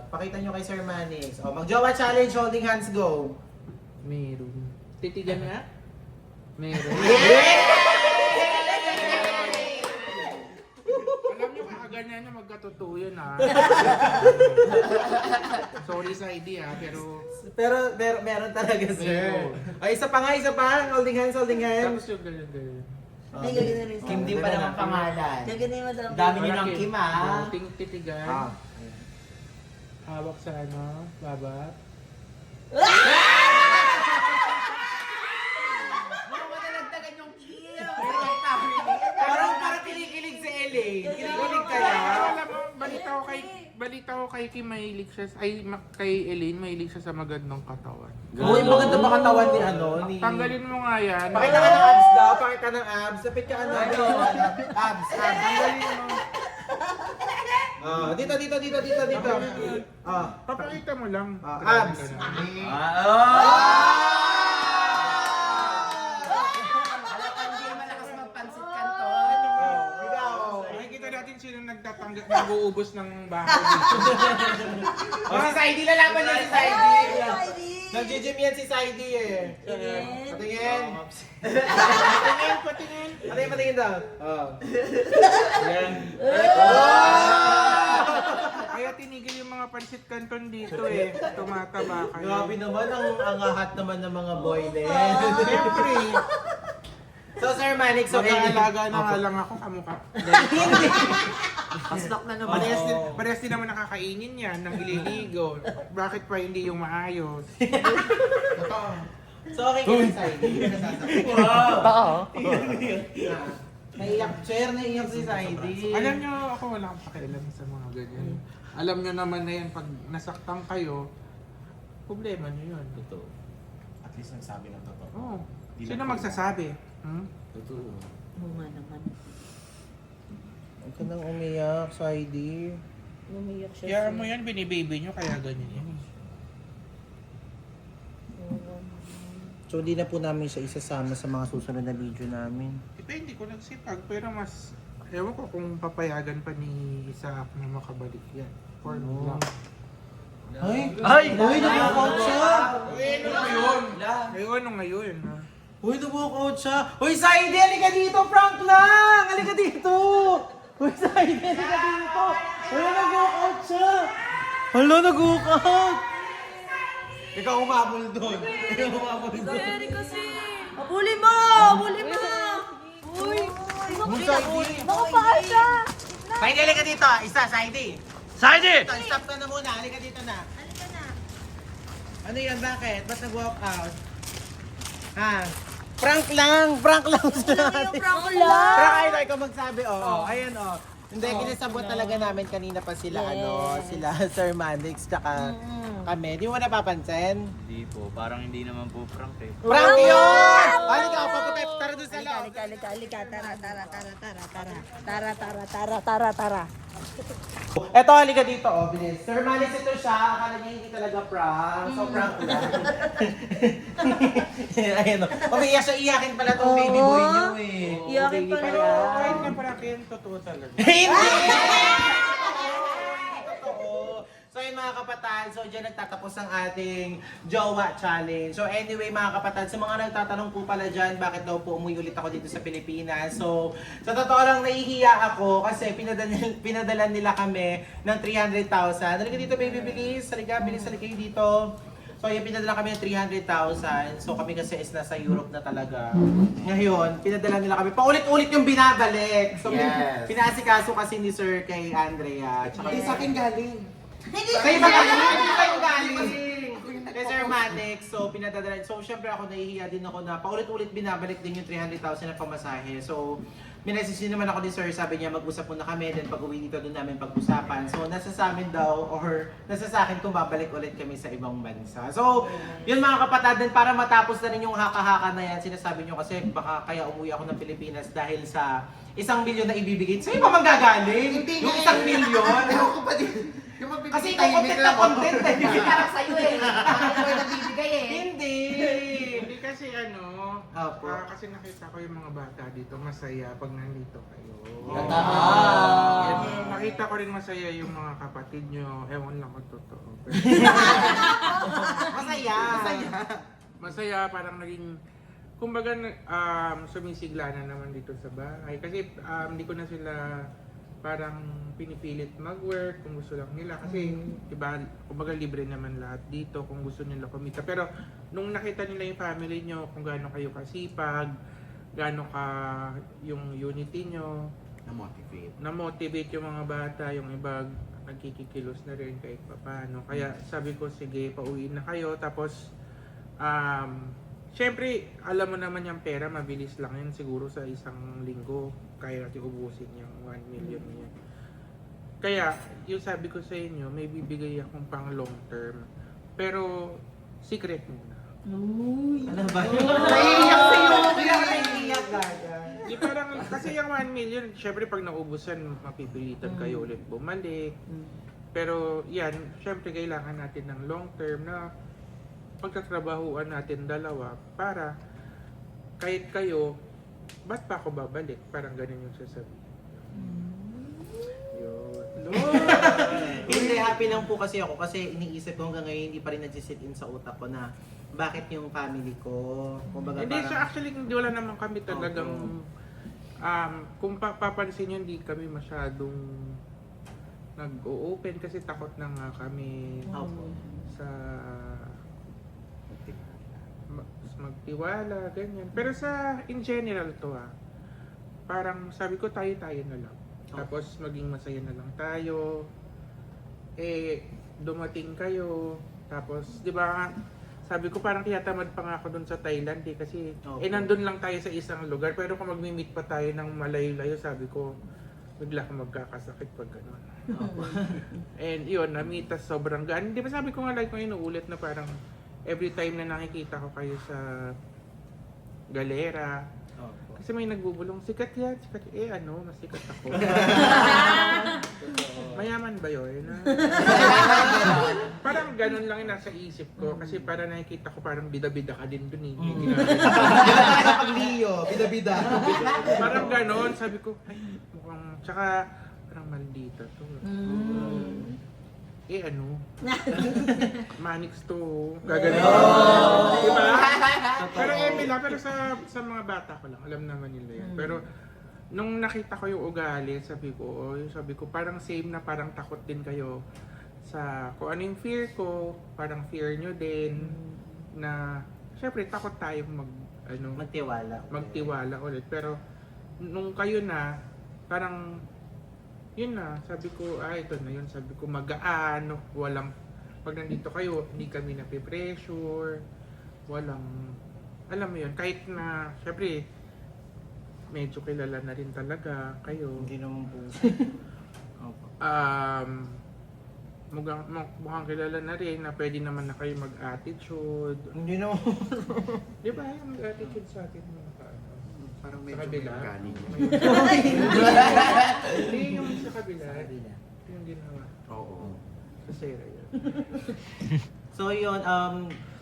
Pakita nyo kay Sir Manix. O, mag-jowa challenge, holding hands, go. Meron. Titigan nga? Meron. Alam nyo, kakaganyan na magkatotoo yun ha. Sorry sa idea pero Pero meron talaga, sir. Ay, isa pa nga, isa pa. Holding hands, holding hands. tapos yung ganyan. Ay, gagawin na rin Kim din pa naman pangalan. Gagawin mo daw. Dami nyo ng Kim, ah. Titigan. Ah. Hawak sa ano, baba. Parang kinikilig si Elaine. Kinikilig kaya. Alam mo, balita ko kay Kim mahilig siya, kay Elaine mahilig siya sa magandang katawan. Uy, maganda ba katawan ni ano? Ni... Tanggalin mo nga yan. Pakita ka ng abs daw. Pakita ng abs. Sapit ka ano. Abs. Tanggalin mo. Dito. Papakita mo lang. Abs. Nakikita natin sino nag-uubos ng bahay dito. Si Saidi, lalaban niya si Saidi. Nag-gym yan si Saidi eh. Patingin. Patingin. Patingin daw. Yan. Kaya tinigil yung mga pansit canton dito eh. Tumataba kayo. Grabe naman, ang ahat naman ng mga boylen. Siyempre. So, Sir Manix, so Mag-aalaga na nga lang ako kamukha. Pastok na naman. Parehas din naman nakakainin yan ng ililigo. Bakit pa hindi yung maayos? So, okay kayo sa Saidi. Wow! Naiyak, sir, naiyak si Saidi. Alam nyo, ako wala akong pakialam sa mga ganyan. Alam nyo naman na yan, pag nasaktan kayo, problema nyo yun. Totoo. At least nagsabi ng totoo. Oo. Di Sino na- magsasabi? Totoo. Oo nga naman. Huwag ka nang umiyak, Saidi. Umiyak siya. Kaya mo yan, binibaby nyo, kaya ganyan yan. So, di na po namin siya isasama sa mga susunod na video namin. Depende ko nagsipag, pero mas, ewan ko kung papayagan pa ni Isaac na makabalik yan. For long. Ay! Uy, nag-walkout siya! Ngayon. Ha? Uy, nag-walkout siya! Uy, Saidi, halika dito! Prank lang! Halika dito! Uy, Saidi, halika dito! Uy, nag-walkout siya! Hala, nag-walkout! Ikaw umabol doon. Ikaw umabol doon. Huli mo! Huli mo! Uy! Baka pa siya. Saidi, halika dito! Isa, Saidi! Saidi! Stop ka na muna. Halika dito na. Ano yan? Bakit? Ba't nag-walk out? Ha? Prank lang sila natin. Prank lang. Prank, ay, ikaw magsabi. Oo, ayan, Hindi, kinasabot talaga namin kanina pa sila, sila Sir Manix, tsaka kami. Di mo napapansin? Hindi po, parang hindi naman po prank eh. Prank yun! Halika, papapep, tara doon sa loob. Halika. Tara. Eto, halika dito, bilis. Sir Manix, ito siya. Akala niya hindi talaga prank. So, prank lang. Ayan, umiiyak siya. Iyakin pala tong baby boy niyo eh. Iyakin Baby pala. yan. Kahit na pala kayo, totoo talaga. Hindi! Totoo. So yun mga kapatid, so dyan nagtatapos ang ating Jowa Challenge. So anyway mga kapatid, sa mga nagtatanong po pala dyan, bakit daw po umuwi ulit ako dito sa Pilipinas. So sa totoo lang nahihiya ako kasi pinadala nila kami ng 300,000. Halika dito baby, bilis. Halika kayo dito. So yung pinadala kami ng 300,000. So kami kasi is nasa Europe na talaga. Ngayon, pinadala nila kami. Paulit-ulit yung binabalik. So pinaasikaso kasi ni Sir kay Andrea. Tsaka sa akin galing. Kayo ba galing? Hindi kayo galing. Kay Sir Manix. So pinadala. So syempre ako nahihiya din ako na paulit-ulit binabalik din yung 300,000 na pamasahe. So minessage naman ako ni Sir, sabi niya mag-usap muna kami, then pag-uwi dito doon namin pag-usapan. So nasa sa amin daw or nasa sa akin kung babalik ulit kami sa ibang bansa. So yun mga kapatid, then para matapos na rin yung haka-haka na yan, sinasabi niyo kasi baka kaya umuwi ako ng Pilipinas dahil sa 1 milyon na ibibigay. Sa'yo ba manggagaling? Yung 1 milyon? Kasi ikaw content na content eh. Parang sa'yo eh. Ako yung nabibigay eh. Hindi. Hindi kasi Opo. kasi nakita ko yung mga bata dito masaya pag nandito kayo. Ah. Nakita ko rin masaya yung mga kapatid nyo. Ewan lang kung totoo. Pero Masaya. masaya, parang naging, kumbaga, sumisigla na naman dito sa bahay. Kasi hindi ko na sila parang pinipilit mag-work kung gusto lang nila. Kasi, diba, kumbaga libre naman lahat dito kung gusto nila kumita. Pero, nung nakita nila yung family nyo, kung gaano kayo kasipag, gaano ka yung unity nyo, na-motivate yung mga bata, yung iba nagkikikilos na rin kahit paano. Kaya sabi ko, sige, pauwiin na kayo. Tapos, syempre, alam mo naman yung pera, mabilis lang yan. Siguro sa 1 linggo, kaya natin ubusin yung 1 million niya. Kaya, yung sabi ko sa inyo, may bibigay akong pang long term. Pero, secret muna. Ano ba yun? Naiiyak sa'yo. Naiiyak gaga. Di parang, kasi yung 1 million, syempre pag naubusan, mapipilitan kayo ulit bumalik. Pero yan, syempre kailangan natin ng long term na pagtatrabahuan natin dalawa para kahit kayo, ba't pa ako babalik? Parang ganun yung sasabihin. Yun. Hindi, happy lang po kasi ako kasi iniisip ko hanggang ngayon hindi pa rin nagsisit in sa utak ko na bakit yung family ko, kumbaga Hindi siya actually, hindi wala naman kami talagang, kung papansin nyo, hindi kami masyadong nag-o-open kasi takot na nga kami sa magtiwala, ganyan. Pero sa, in general to parang sabi ko tayo-tayo na lang. Tapos maging masaya na lang tayo. Dumating kayo. Tapos, di ba, sabi ko parang kaya tamad pa nga ako dun sa Thailand kasi nandun lang tayo sa isang lugar. Pero kung magmi-meet pa tayo ng malayo-layo, sabi ko, bigla akong magkakasakit pag gano'n. And yun, na-meet us sobrang gaan. Di ba sabi ko nga like ko inuulit na parang every time na nakikita ko kayo sa galera, kasi may nagbubulong, sikat yan, nasikat ako. Mayaman ba yun? Parang ganun lang yung nasa isip ko, kasi parang nakikita ko parang bida-bida ka din dun eh. Pag-Leo, bida-bida. Parang ganun, sabi ko, ay, mukhang, tsaka parang maldita to. Manix to. Gaganon. Diba? Pero pero sa mga bata ko lang, alam naman nila yan. Pero nung nakita ko yung ugali, sabi ko parang same na parang takot din kayo sa kung ano yung fear ko, parang fear nyo din na syempre takot tayo magtiwala ulit. Pero nung kayo na, parang yun na, sabi ko, ito na yun, sabi ko magaan, walang pag nandito kayo, hindi kami napipressure, walang, alam mo yun, kahit na, syempre, medyo kilala na rin talaga kayo. Hindi naman po. Mukhang kilala na rin na pwede naman na kayo mag-attitude. Hindi naman. Di ba yung mag-attitude sa atin mga Parang sa medyo kabila? galing. Hindi yung sa kabila. Yung ginawa. Oo. Sa Sarah yun. So yun,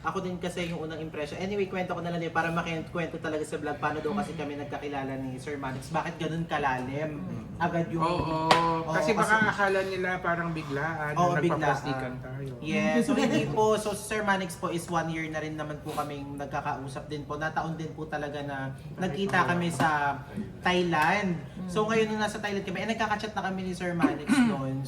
ako din kasi yung unang impression. Anyway, kwento ko na lang din para makikwento talaga sa vlog. Paano daw kasi kami nagkakilala ni Sir Manix. Bakit ganun kalalim? Agad yung... Oo. Kasi baka akala nila parang biglaan. Oo, nagpaplastikan tayo. Yes, so hindi po. So Sir Manix po is 1 year na rin naman po kaming nagkakausap din po. Nataon din po talaga na nagkita kami sa Thailand. So ngayon nung nasa Thailand kami, nagkaka-chat na kami ni Sir Manix noon.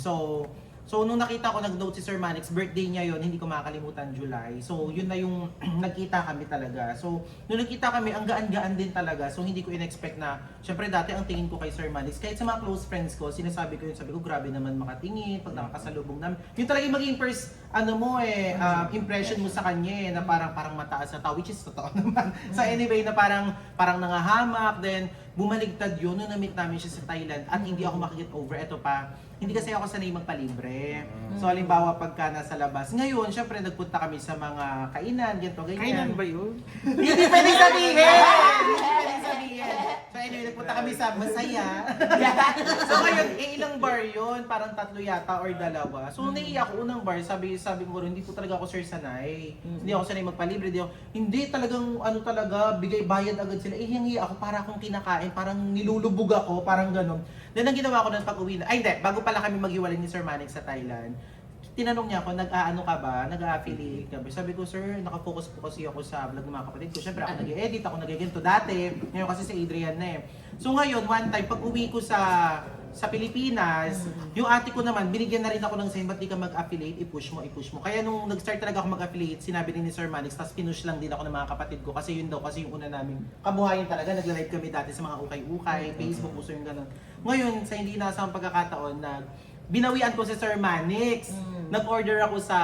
So nung nakita ko, nag-note si Sir Manix, birthday niya yon, hindi ko makakalimutan, July. So yun na yung nagkita kami talaga. So nung nagkita kami, ang gaan-gaan din talaga. So hindi ko in-expect na, syempre dati ang tingin ko kay Sir Manix, kahit sa mga close friends ko, sinasabi ko yun, sabi ko, grabe naman makatingin, pag nakakasalubong namin. Yun talaga yung maging first, impression mo sa kanya na parang mataas na tao, which is totoo naman. So anyway, na parang nangahamak, then bumaligtad yun nung na-meet namin siya sa Thailand at hindi ako makikita over. Ito pa, hindi kasi ako sanay magpalibre. So halimbawa pagka nasa labas. Ngayon, syempre nagpunta kami sa mga kainan, ganito, ganyan. Kainan ba yun? Hindi pwede sabihin! Hindi pwede sabihin! So anyway, nagpunta kami sa Masaya. So ngayon, ilang bar yun? Parang 3 yata or 2. So naiiyak ako, unang bar, sabi ko rin, hindi po talaga ako sir sanay. Hindi ako sanay magpalibre. Hindi talagang bigay bayad agad sila. Hihingi ako para akong kinakain, parang nilulubog ako, parang ganun. Then ang ginawa ko ng pag-uwi na, bago pala kami maghiwalay ni Sir Manix sa Thailand, tinanong niya ako, nag-aano ka ba? Nag-affiliate ka ba? Sabi ko, sir, nakafocus po kasi ako sa vlog ng mga kapatid ko. Siyempre ako nag-edit, ako nag-ganito dati. Ngayon kasi si Adrian na eh. So ngayon, one time, pag uwi ko sa Pilipinas, yung ate ko naman, binigyan na rin ako ng sign, ba't di ka mag-affiliate, i-push mo. Kaya nung nag-start talaga ako mag-affiliate, sinabi rin ni Sir Manix, tapos pinush lang din ako ng mga kapatid ko, kasi yun daw, kasi yung una namin kabuhayan talaga, nag-live kami dati sa mga ukay-ukay, Facebook, uso yung gano'n. Ngayon, sa hindi inaasahang pagkakataon, binawian ko si Sir Manix. Nag-order ako sa...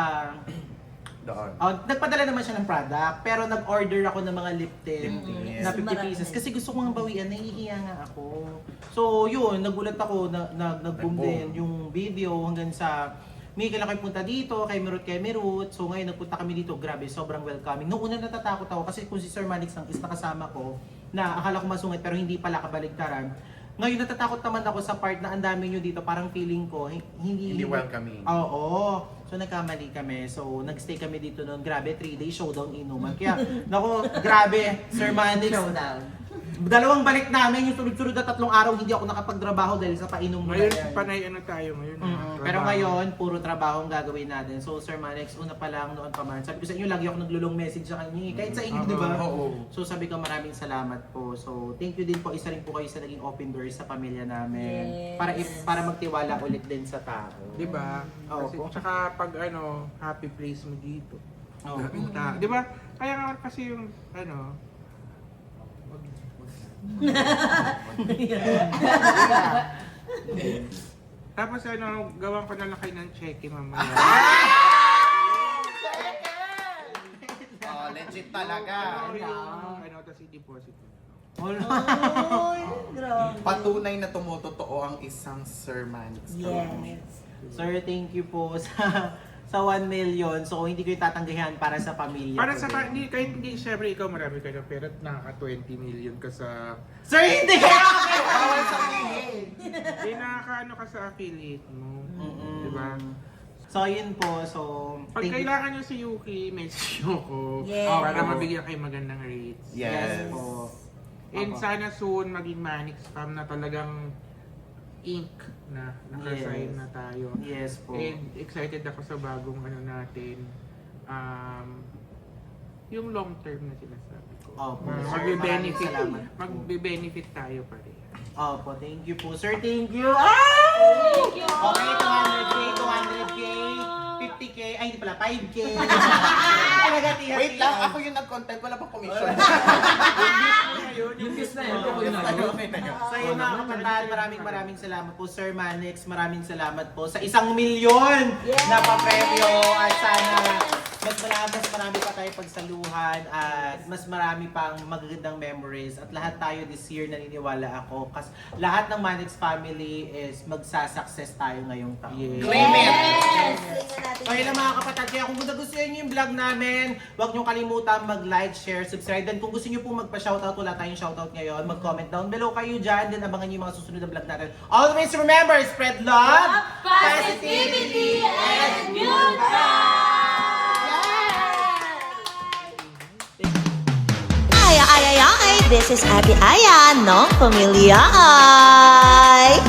nagpadala naman siya ng product, pero nag-order ako ng mga lip tint na 50 pieces. Kasi gusto ko nga bawian, nahihiya nga ako. So yun, nagulat ako, nag-boom din yung video hanggang sa may kailan kayo punta dito, kay Merut. So ngayon nagpunta kami dito, grabe, sobrang welcoming. Noong una natatakot ako kasi kung si Sir Manix lang is nakasama ko, na akala ko masungit pero hindi pala kabaligtaran. Ngayon natatakot naman ako sa part na ang dami nyo dito, parang feeling ko hindi welcoming. Oo. So nagkamali kami. So nagstay kami dito noon. Grabe, 3-day showdown inuman. Kaya nako, grabe, Sir Manix. Showdown. Dalawang balik namin, yung sunod-sunod na 3 araw hindi ako nakapagtrabaho dahil sa painom mo. Ngayon, panay tayo ngayon. Pero ngayon, puro trabaho ang gagawin natin. So Sir Manix, una pa lang noon pa man. Sabi ko sa inyo, lagi ako naglulong message sa kanya. Kahit sa inyo, di ba? So sabi ko, maraming salamat po. So thank you din po. Isa rin po kayo sa naging open doors sa pamilya namin. Para magtiwala ulit din sa tao. Di ba? Kasi, Oo. tsaka pag happy place mo dito. Oo. Di ba? Kaya nga kasi yung tapos gawan ko na lang kayo ng cheque mamaya. Legit talaga. Tapos i-deposit ko. Patunay na tumutotoo ang isang Sir Manix. Yes. Sir, thank you po sa 1 million. So hindi ko itatanggihan para sa pamilya. Para ko sa din. kahit hindi, syempre ikaw marami ka na pera at nakaka 20 million ka sa Sir, hindi ka bawal sabihin. nakakaano ka sa affiliate mo. Di ba? So yun po. So Pag thank you. kailangan nyo si Yuki, message nyo ko Yes. para mabigyan kayo magandang rates. Yes po. And Opo. sana soon maging Manix Spam na talagang ink na nakasign Yes. na tayo. Yes po. And excited ako sa bagong natin. Yung long term na sinasabi ko. Opo. Magbe-benefit. Maraming salamat po. Magbe-benefit tayo pa rin. Opo, thank you po. Sir, thank you. Ay! Okay, 200K, 200K, 50 50K, ay hindi pala, 5K. Kalagatihan. Wait lang, ako yung nag-content, wala pang commission. Yung views na yun, ako yun ano. So yun mga kapatid, maraming salamat po Sir Manix, maraming salamat po sa 1 milyon na papremyo at sana mas marami pa tayo pagsaluhan at mas marami pang magagandang memories at lahat tayo this year naniniwala ako kasi lahat ng Manix family is magsa-success tayo ngayong taon. Claim it! So yun lang mga kapatid, kaya kung gusto niyo yung vlog namin, huwag niyo kalimutan mag-like, share, subscribe. Then kung gusto niyo pong magpa-shoutout, wala tayong shoutout ngayon, mag-comment down below kayo dyan. Then abangan niyo yung mga susunod na vlog natin. Always remember, spread love, positivity, and good vibes! Ay, this is Ate Aya ng Pamilya Ay.